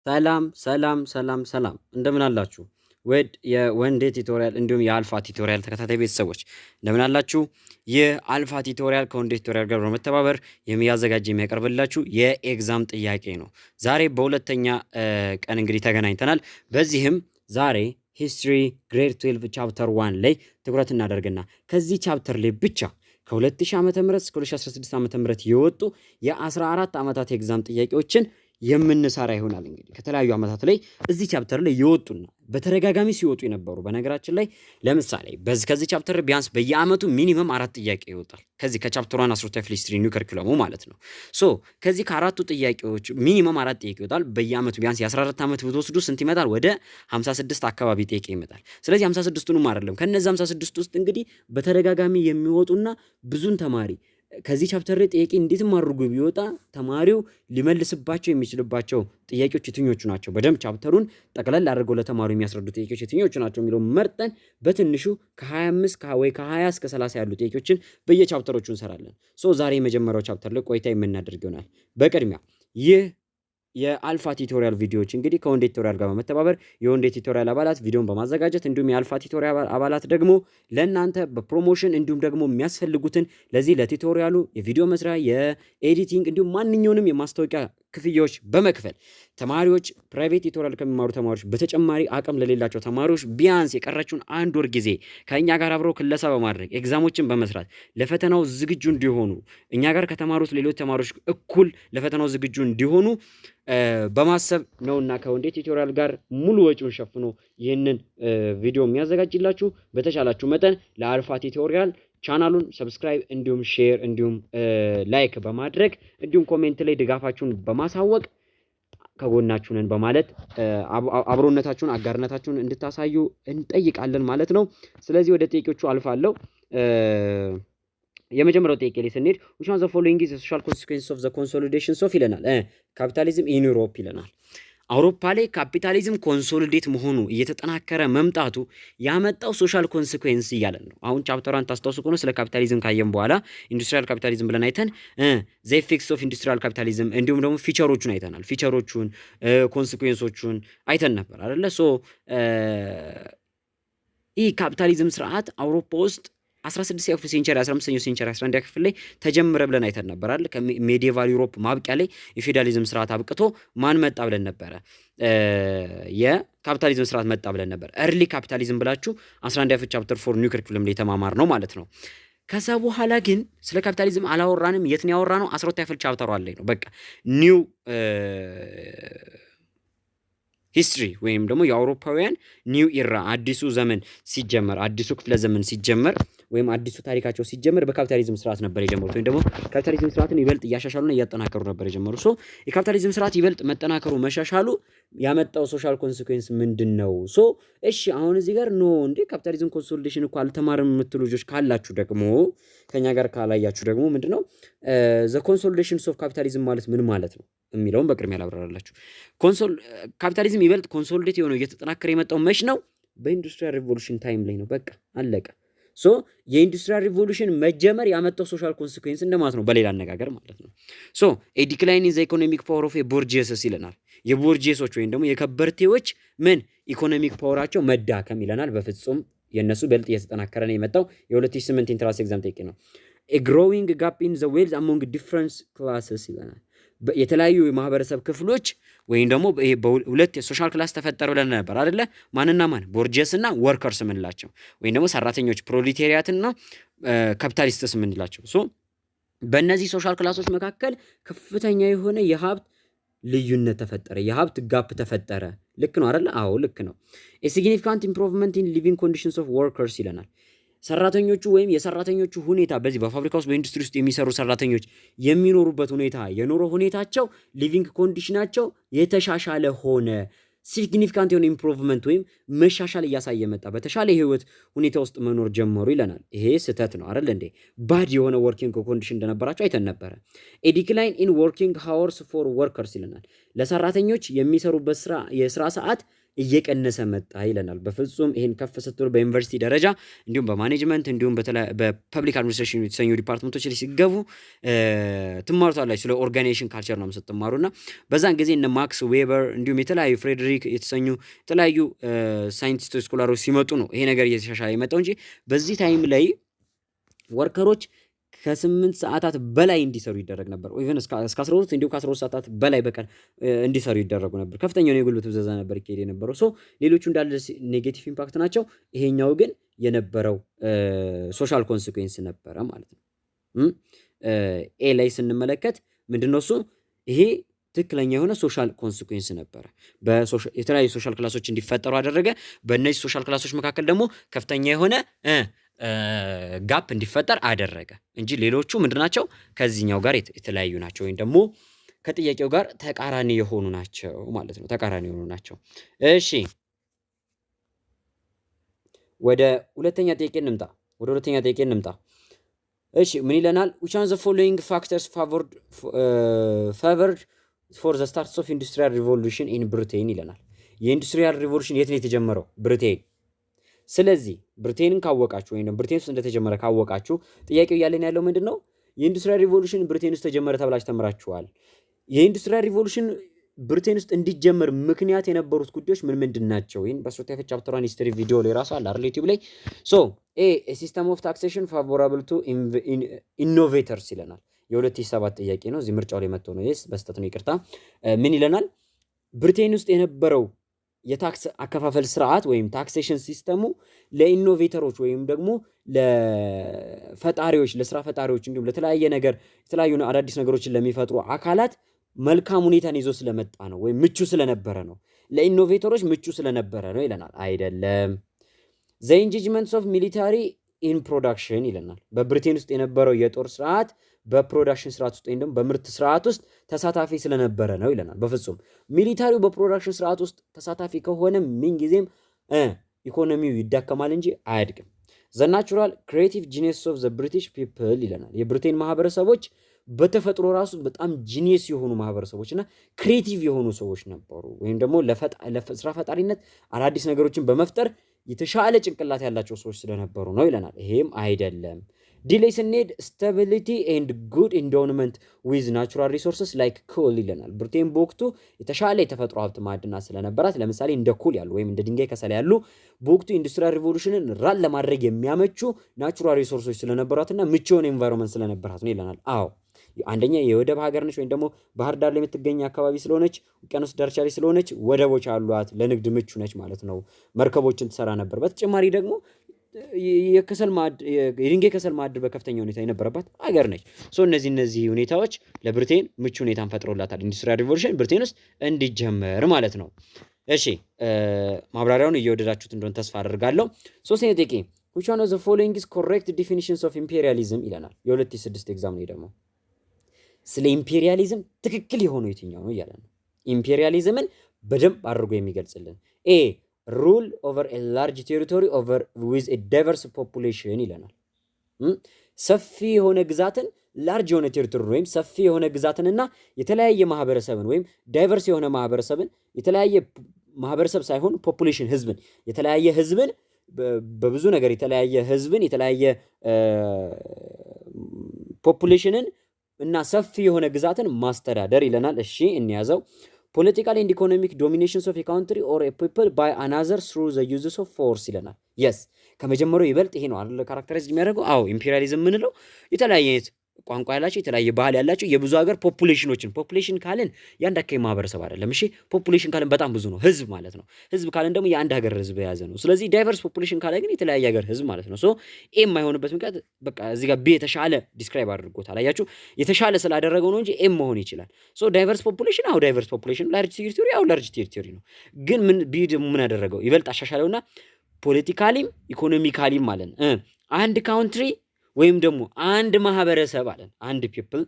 ሰላም እንደምን አላችሁ? ወድ የወንዴ ቲቶሪያል እንዲሁም የአልፋ ቲቶሪያል ተከታታይ ቤተሰቦች እንደምን አላችሁ? ይህ አልፋ ቲቶሪያል ከወንዴ ቲቶሪያል ጋር በመተባበር የሚያዘጋጅ የሚያቀርብላችሁ የኤግዛም ጥያቄ ነው። ዛሬ በሁለተኛ ቀን እንግዲህ ተገናኝተናል። በዚህም ዛሬ ሂስትሪ ግሬድ 12 ቻፕተር 1 ላይ ትኩረት እናደርግና ከዚህ ቻፕተር ላይ ብቻ ከ2000 ዓ.ም እስከ 2016 ዓ.ም የወጡ የ14 ዓመታት ኤግዛም ጥያቄዎችን የምንሰራ ይሆናል። እንግዲህ ከተለያዩ ዓመታት ላይ እዚህ ቻፕተር ላይ የወጡና በተደጋጋሚ ሲወጡ የነበሩ በነገራችን ላይ ለምሳሌ ከዚህ ቻፕተር ቢያንስ በየዓመቱ ሚኒመም 4 ጥያቄ ይወጣል። ከዚህ ከቻፕተር 1 አስሮታ ሂስትሪ ኒው ከሪኩለሙ ማለት ነው። ከዚህ ከአራቱ ጥያቄዎች ሚኒመም 4 ጥያቄ ይወጣል። በየዓመቱ ቢያንስ የ14 ዓመት ብትወስዱ ስንት ይመጣል? ወደ 56 አካባቢ ጥያቄ ይመጣል። ስለዚህ 56ቱንም አይደለም ከነዚህ 56 ውስጥ እንግዲህ በተደጋጋሚ የሚወጡና ብዙን ተማሪ ከዚህ ቻፕተር ላይ ጥያቄ እንዴትም አድርጎ ቢወጣ ተማሪው ሊመልስባቸው የሚችልባቸው ጥያቄዎች የትኞቹ ናቸው፣ በደንብ ቻፕተሩን ጠቅለል አድርገው ለተማሪው የሚያስረዱ ጥያቄዎች የትኞቹ ናቸው የሚለው መርጠን በትንሹ ከ25 ወይ ከ20 እስከ 30 ያሉ ጥያቄዎችን በየቻፕተሮቹ እንሰራለን። ዛሬ የመጀመሪያው ቻፕተር ላይ ቆይታ የምናደርግ ይሆናል። በቅድሚያ ይህ የአልፋ ቲቶሪያል ቪዲዮዎች እንግዲህ ከወንዴ ቲቶሪያል ጋር በመተባበር የወንዴ ቲቶሪያል አባላት ቪዲዮን በማዘጋጀት እንዲሁም የአልፋ ቲቶሪያል አባላት ደግሞ ለእናንተ በፕሮሞሽን እንዲሁም ደግሞ የሚያስፈልጉትን ለዚህ ለቲቶሪያሉ የቪዲዮ መስሪያ የኤዲቲንግ እንዲሁም ማንኛውንም የማስታወቂያ ክፍያዎች በመክፈል ተማሪዎች ፕራይቬት ቲቶሪያል ከሚማሩ ተማሪዎች በተጨማሪ አቅም ለሌላቸው ተማሪዎች ቢያንስ የቀረችውን 1 ወር ጊዜ ከእኛ ጋር አብረው ክለሳ በማድረግ ኤግዛሞችን በመስራት ለፈተናው ዝግጁ እንዲሆኑ እኛ ጋር ከተማሩት ሌሎች ተማሪዎች እኩል ለፈተናው ዝግጁ እንዲሆኑ በማሰብ ነውና ከወንዴ ቲቶሪያል ጋር ሙሉ ወጪውን ሸፍኖ ይህንን ቪዲዮ የሚያዘጋጅላችሁ። በተቻላችሁ መጠን ለአልፋ ቲቶሪያል ቻናሉን ሰብስክራይብ እንዲሁም ሼር እንዲሁም ላይክ በማድረግ እንዲሁም ኮሜንት ላይ ድጋፋችሁን በማሳወቅ ከጎናችሁ ነን በማለት አብሮነታችሁን አጋርነታችሁን እንድታሳዩ እንጠይቃለን ማለት ነው። ስለዚህ ወደ ጥያቄዎቹ አልፋለሁ። የመጀመሪያው ጥያቄ ላይ ስንሄድ which one of the following is the social consequences of the consolidation of ይለናል። ካፒታሊዝም ኢን ዩሮፕ ይለናል። አውሮፓ ላይ ካፒታሊዝም ኮንሶሊዴት መሆኑ እየተጠናከረ መምጣቱ ያመጣው ሶሻል ኮንሲኩዌንስ እያለን ነው። አሁን ቻፕተሯን ታስታውሱ ከሆነ ስለ ካፒታሊዝም ካየን በኋላ ኢንዱስትሪያል ካፒታሊዝም ብለን አይተን ዘ ኢፌክትስ ኦፍ ኢንዱስትሪያል ካፒታሊዝም እንዲሁም ደግሞ ፊቸሮቹን አይተናል። ፊቸሮቹን ኮንሲኩዌንሶቹን አይተን ነበር አይደለ? ይህ ካፒታሊዝም ስርዓት አውሮፓ ውስጥ 16ኛው ሴንቸሪ 15ኛው ሴንቸሪ 11ኛ ክፍል ላይ ተጀመረ ብለን አይተን ነበር አይደል? ከሜዲየቫል ዩሮፕ ማብቂያ ላይ የፌዳሊዝም ስርዓት አብቅቶ ማን መጣ ብለን ነበረ? የካፒታሊዝም ስርዓት መጣ ብለን ነበር። ኤርሊ ካፒታሊዝም ብላችሁ 11ኛ ቻፕተር 4 ኒው ከሪኩለም ላይ የተማማር ነው ማለት ነው። ከዛ በኋላ ግን ስለ ካፒታሊዝም አላወራንም። የት ነው ያወራነው? 12ኛ ቻፕተር ላይ ነው። በቃ ኒው ሂስትሪ ወይም ደግሞ የአውሮፓውያን ኒው ኢራ አዲሱ ዘመን ሲጀመር አዲሱ ክፍለ ዘመን ሲጀመር ወይም አዲሱ ታሪካቸው ሲጀመር በካፒታሊዝም ስርዓት ነበር የጀመሩት። ወይም ደግሞ ካፒታሊዝም ስርዓትን ይበልጥ እያሻሻሉና እያጠናከሩ ነበር የጀመሩት። የካፒታሊዝም ስርዓት ይበልጥ መጠናከሩ መሻሻሉ ያመጣው ሶሻል ኮንሲኩዌንስ ምንድነው? እሺ አሁን እዚህ ጋር እንዴ ካፒታሊዝም ኮንሶሊዴሽን እኮ አልተማርም የምትሉ ልጆች ካላችሁ ደግሞ ከኛ ጋር ካላያችሁ ደግሞ ምንድነው ዘ ኮንሶሊዴሽን ኦፍ ካፒታሊዝም ማለት ምን ማለት ነው የሚለውን በቅድሚያ ላብራራላችሁ። ካፒታሊዝም ይበልጥ ኮንሶሊዴት የሆነው እየተጠናከረ የመጣው መች ነው? በኢንዱስትሪያል ሪቮሉሽን ታይም ላይ ነው። በቃ አለቀ። የኢንዱስትሪያል ሪቮሉሽን መጀመር ያመጣው ሶሻል ኮንሲኩዌንስ እንደማለት ነው፣ በሌላ አነጋገር ማለት ነው። ኤ ዲክላይን ኢን ዘ ኢኮኖሚክ ፓወር ኦፍ ቦርጂየስስ ይለናል። የቦርጂየሶች ወይም ደግሞ የከበርቴዎች ምን ኢኮኖሚክ ፓወራቸው መዳከም ይለናል። በፍጹም የነሱ በልጥ እየተጠናከረ ነው የመጣው። የ2008 ኢንትራንስ ኤግዛም ጠይቄ ነው። ኤ ግሮዊንግ ጋፕ ኢን ዘ ዌልዝ አሞንግ ዲፍረንት ክላስስ ይለናል። የተለያዩ የማህበረሰብ ክፍሎች ወይም ደግሞ በሁለት የሶሻል ክላስ ተፈጠረ ብለን ነበር አይደለ? ማንና ማን? ቦርጂየስ እና ወርከርስ የምንላቸው ወይም ደግሞ ሰራተኞች ፕሮሌታሪያት እና ካፒታሊስትስ የምንላቸው። በእነዚህ ሶሻል ክላሶች መካከል ከፍተኛ የሆነ የሀብት ልዩነት ተፈጠረ፣ የሀብት ጋፕ ተፈጠረ። ልክ ነው አይደለ? አዎ ልክ ነው። ኤ ሲግኒፊካንት ኢምፕሩቭመንት ኢን ሊቪንግ ኮንዲሽንስ ኦፍ ወርከርስ ይለናል። ሰራተኞቹ ወይም የሰራተኞቹ ሁኔታ በዚህ በፋብሪካ ውስጥ በኢንዱስትሪ ውስጥ የሚሰሩ ሰራተኞች የሚኖሩበት ሁኔታ የኑሮ ሁኔታቸው ሊቪንግ ኮንዲሽናቸው የተሻሻለ ሆነ። ሲግኒፊካንት የሆነ ኢምፕሩቭመንት ወይም መሻሻል እያሳየ መጣ። በተሻለ የህይወት ሁኔታ ውስጥ መኖር ጀመሩ ይለናል። ይሄ ስህተት ነው አይደል እንዴ? ባድ የሆነ ወርኪንግ ኮንዲሽን እንደነበራቸው አይተን ነበረ። ኤ ዲክላይን ኢን ወርኪንግ ሃወርስ ፎር ወርከርስ ይለናል። ለሰራተኞች የሚሰሩበት የስራ ሰዓት እየቀነሰ መጣ ይለናል። በፍጹም ይሄን ከፍ ስትሉ በዩኒቨርሲቲ ደረጃ እንዲሁም በማኔጅመንት እንዲሁም በፐብሊክ አድሚኒስትሬሽን የተሰኙ ዲፓርትመንቶች ላይ ሲገቡ ትማሩታላችሁ። ስለ ኦርጋናይዜሽን ካልቸር ነው የምትማሩና በዛን ጊዜ እነ ማክስ ዌበር እንዲሁም የተለያዩ ፍሬድሪክ የተሰኙ የተለያዩ ሳይንቲስቶች ስኮላሮች ሲመጡ ነው ይሄ ነገር እየተሻሻለ የመጣው እንጂ በዚህ ታይም ላይ ወርከሮች ከ8 ሰዓታት በላይ እንዲሰሩ ይደረግ ነበር። ኢቨን እስከ 12 እንዲሁም ከ12 ሰዓታት በላይ በቀን እንዲሰሩ ይደረጉ ነበር። ከፍተኛ የጉልበት ብዝበዛ ነበር ይካሄድ የነበረው። ሶ ሌሎቹ እንዳለ ኔጌቲቭ ኢምፓክት ናቸው። ይሄኛው ግን የነበረው ሶሻል ኮንሲኩዌንስ ነበረ ማለት ነው። ኤ ላይ ስንመለከት ምንድነው እሱ ይሄ ትክክለኛ የሆነ ሶሻል ኮንሲኩዌንስ ነበረ። የተለያዩ ሶሻል ክላሶች እንዲፈጠሩ አደረገ። በእነዚህ ሶሻል ክላሶች መካከል ደግሞ ከፍተኛ የሆነ ጋፕ እንዲፈጠር አደረገ እንጂ ሌሎቹ ምንድናቸው ከዚህኛው ጋር የተለያዩ ናቸው ወይም ደግሞ ከጥያቄው ጋር ተቃራኒ የሆኑ ናቸው ማለት ነው። ተቃራኒ የሆኑ ናቸው። እሺ ወደ ሁለተኛ ጥያቄ እንምጣ። እሺ ምን ይለናል? which one of the following factors favored for the start of industrial revolution in Britain ይለናል። የኢንዱስትሪያል ሪቮሉሽን የት ነው የተጀመረው? ብሪቴን። ስለዚህ ብሪቴንን ካወቃችሁ ወይም ብሪቴን ውስጥ እንደተጀመረ ካወቃችሁ ጥያቄው እያለን ያለው ምንድነው? የኢንዱስትሪያል ሪቮሉሽን ብሪቴን ውስጥ ተጀመረ ተብላችሁ ተምራችኋል። የኢንዱስትሪያል ሪቮሉሽን ብሪቴን ውስጥ እንዲጀመር ምክንያት የነበሩት ጉዳዮች ምን ናቸው? ይሄን በ3 ቻፕተር 1 ሂስትሪ ቪዲዮ ላይ ራሱ አለ አይደል ዩቲዩብ ላይ። ሶ ኤ ሲስተም ኦፍ ታክሴሽን ፋቮራብል ቱ ኢኖቬተርስ ይለናል። የ2007 ጥያቄ ነው። እዚህ ምርጫው ላይ መጥቶ ነው። ይሄስ በስተት ነው፣ ይቅርታ። ምን ይለናል? ብሪቴን ውስጥ የነበረው የታክስ አከፋፈል ስርዓት ወይም ታክሴሽን ሲስተሙ ለኢኖቬተሮች ወይም ደግሞ ለፈጣሪዎች፣ ለስራ ፈጣሪዎች እንዲሁም ለተለያየ ነገር የተለያዩ አዳዲስ ነገሮችን ለሚፈጥሩ አካላት መልካም ሁኔታን ይዞ ስለመጣ ነው ወይም ምቹ ስለነበረ ነው። ለኢኖቬተሮች ምቹ ስለነበረ ነው ይለናል። አይደለም። ዘ ኢንጌጅመንትስ ኦፍ ሚሊታሪ ኢን ፕሮዳክሽን ይለናል። በብሪቴን ውስጥ የነበረው የጦር ስርዓት በፕሮዳክሽን ስርዓት ውስጥ ወይም ደግሞ በምርት ስርዓት ውስጥ ተሳታፊ ስለነበረ ነው ይለናል። በፍጹም ሚሊታሪው በፕሮዳክሽን ስርዓት ውስጥ ተሳታፊ ከሆነ ምንጊዜም ኢኮኖሚው ይዳከማል እንጂ አያድግም። ዘ ናቹራል ክሪኤቲቭ ጂኒየስ ኦፍ ዘ ብሪቲሽ ፒፕል ይለናል። የብሪቴን ማህበረሰቦች በተፈጥሮ ራሱ በጣም ጂኒየስ የሆኑ ማህበረሰቦች እና ክሪኤቲቭ የሆኑ ሰዎች ነበሩ፣ ወይም ደግሞ ለስራ ፈጣሪነት አዳዲስ ነገሮችን በመፍጠር የተሻለ ጭንቅላት ያላቸው ሰዎች ስለነበሩ ነው ይለናል። ይሄም አይደለም። ዲሌይ ስንሄድ ስታቢሊቲ ኤንድ ጉድ ኢንዶንመንት ዊዝ ናቹራል ሪሶርስስ ላይክ ኮል ይለናል። ብሪቴን በወቅቱ የተሻለ የተፈጥሮ ሀብት ማዕድናት ስለነበራት፣ ለምሳሌ እንደ ኩል ያሉ ወይም እንደ ድንጋይ ከሰል ያሉ በወቅቱ ኢንዱስትሪያል ሪቮሉሽንን ራን ለማድረግ የሚያመቹ ናቹራል ሪሶርሶች ስለነበራትና ምቹ የሆነ ኤንቫይሮንመንት ስለነበራት ነው ይለናል። አዎ አንደኛ የወደብ ሀገር ነች፣ ወይም ደግሞ ባህር ዳር ላይ የምትገኝ አካባቢ ስለሆነች፣ ውቅያኖስ ዳርቻ ላይ ስለሆነች ወደቦች አሏት፣ ለንግድ ምቹ ነች ማለት ነው። መርከቦችን ትሰራ ነበር። በተጨማሪ ደግሞ የድንጋይ ከሰል ማዕድን በከፍተኛ ሁኔታ የነበረባት ሀገር ነች። እነዚህ ሁኔታዎች ለብሪቴን ምቹ ሁኔታን ፈጥሮላታል ኢንዱስትሪያል ሪቮሉሽን ብሪቴን ውስጥ እንዲጀመር ማለት ነው። እሺ ማብራሪያውን እየወደዳችሁት እንደሆነ ተስፋ አደርጋለሁ። ሶስተኛ ጥያቄ which one of the following is correct definitions of imperialism ይለናል። የ2006 ኤግዛም ላይ ደግሞ ስለ ኢምፔሪያሊዝም ትክክል የሆነው የትኛው ነው እያለ ነው። ኢምፔሪያሊዝምን በደንብ አድርጎ የሚገልጽልን ኤ ሩል ኦቨር ኤ ላርጅ ቴሪቶሪ ኦቨር ዊዝ ኤ ዳይቨርስ ፖፑሌሽን ይለናል። ሰፊ የሆነ ግዛትን ላርጅ የሆነ ቴሪቶሪ ወይም ሰፊ የሆነ ግዛትንና የተለያየ ማህበረሰብን ወይም ዳይቨርስ የሆነ ማህበረሰብን የተለያየ ማህበረሰብ ሳይሆን ፖፑሌሽን ህዝብን የተለያየ ህዝብን በብዙ ነገር የተለያየ ህዝብን የተለያየ ፖፑሌሽንን እና ሰፊ የሆነ ግዛትን ማስተዳደር ይለናል። እሺ እንያዘው። ፖለቲካል ኤንድ ኢኮኖሚክ ዶሚኔሽንስ ኦፍ ኤ ካንትሪ ኦር ኤ ፒፕል ባይ አናዘር ስሩ ዘ ዩዝስ ኦፍ ፎርስ ይለናል። የስ ከመጀመሪያው ይበልጥ ይሄ ነው አይደል ካራክተራይዝ የሚያደርገው። አዎ ኢምፔሪያሊዝም የምንለው የተለያየ አይነት ቋንቋ ያላቸው የተለያየ ባህል ያላቸው የብዙ ሀገር ፖፑሌሽን ካልን የአንድ አካባቢ ማህበረሰብ አይደለም። እሺ ፖፑሌሽን ካልን በጣም ብዙ ነው፣ ህዝብ ማለት ነው። ህዝብ ካልን ደግሞ የአንድ ሀገር ህዝብ የያዘ ነው። ስለዚህ ዳይቨርስ ፖፑሌሽን ካለ ግን የተለያየ ሀገር ህዝብ ማለት ነው። ሶ ኤ የማይሆንበት ምክንያት በቃ እዚህ ጋር ቢ የተሻለ ዲስክራይብ አድርጎታል። አያችሁ የተሻለ ስላደረገው ነው እንጂ ኤም መሆን ይችላል። ሶ ዳይቨርስ ፖፑሌሽን አው ዳይቨርስ ፖፑሌሽን፣ ላርጅ ቴሪቶሪ አው ላርጅ ቴሪቶሪ ነው። ግን ቢ ደግሞ ምን አደረገው ይበልጥ አሻሻለውና ፖለቲካሊም ኢኮኖሚካሊም ማለት ነው አንድ ካውንትሪ ወይም ደግሞ አንድ ማህበረሰብ አለን አንድ ፒፕል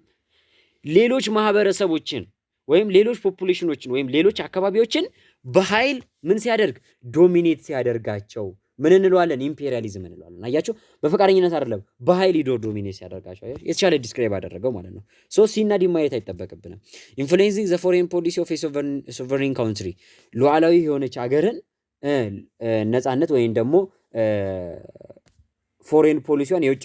ሌሎች ማህበረሰቦችን ወይም ሌሎች ፖፑሌሽኖችን ወይም ሌሎች አካባቢዎችን በኃይል ምን ሲያደርግ ዶሚኔት ሲያደርጋቸው ምን እንለዋለን? ኢምፔሪያሊዝም እንለዋለን። አያችሁ፣ በፈቃደኝነት አይደለም በኃይል ሂዶ ዶሚኔት ሲያደርጋቸው የተሻለ ዲስክራይብ አደረገው ማለት ነው። ሶ ሲና ዲ ማየት አይጠበቅብንም። ኢንፍሉዌንሲንግ ዘ ፎሬን ፖሊሲ ኦፍ ሶቨሬን ካውንትሪ ሉዓላዊ የሆነች ሀገርን ነጻነት ወይም ደግሞ ፎሬን ፖሊሲዋን የውጭ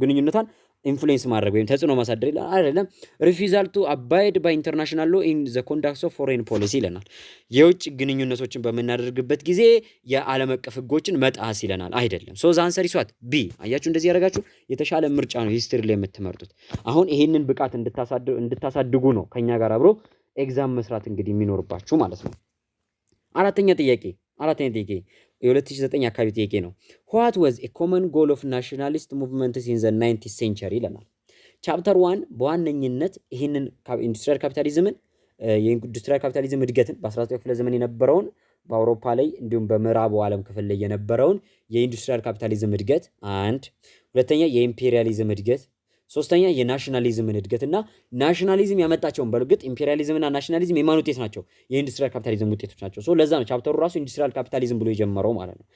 ግንኙነቷን ኢንፍሉዌንስ ማድረግ ወይም ተጽዕኖ ማሳደር ይላል አይደለም። ሪፊዛል ቱ አባይድ ባይ ኢንተርናሽናል ሎ ኢን ዘ ኮንዳክት ኦፍ ፎሬን ፖሊሲ ይለናል። የውጭ ግንኙነቶችን በምናደርግበት ጊዜ የዓለም አቀፍ ህጎችን መጣስ ይለናል አይደለም። ሶ ዘ አንሰር ኢዝ ዋት ቢ። አያችሁ፣ እንደዚህ ያደርጋችሁ የተሻለ ምርጫ ነው ሂስትሪ ላይ የምትመርጡት። አሁን ይሄንን ብቃት እንድታሳድጉ ነው ከኛ ጋር አብሮ ኤግዛም መስራት እንግዲህ የሚኖርባችሁ ማለት ነው። አራተኛ ጥያቄ የ2009 አካባቢ ጥያቄ ነው። ዋት ዋዝ ኤ ኮመን ጎል ኦፍ ናሽናሊስት ሙቭመንትስ ኢን ዘ 19th ሴንቸሪ ይለናል። ቻፕተር 1 በዋነኝነት ይህንን ኢንዱስትሪያል ካፒታሊዝምን የኢንዱስትሪያል ካፒታሊዝም እድገትን በ19ኛው ክፍለ ዘመን የነበረውን በአውሮፓ ላይ እንዲሁም በምዕራቡ ዓለም ክፍል ላይ የነበረውን የኢንዱስትሪያል ካፒታሊዝም እድገት አንድ፣ ሁለተኛ የኢምፔሪያሊዝም እድገት፣ ሶስተኛ የናሽናሊዝምን እድገት እና ናሽናሊዝም ያመጣቸውን በእርግጥ ኢምፔሪያሊዝም እና ናሽናሊዝም የማን ውጤት ናቸው? የኢንዱስትሪያል ካፒታሊዝም ውጤቶች ናቸው። ሶ ለዛ ነው ቻፕተሩ ራሱ ኢንዱስትሪያል ካፒታሊዝም ብሎ የጀመረው ማለት ነው።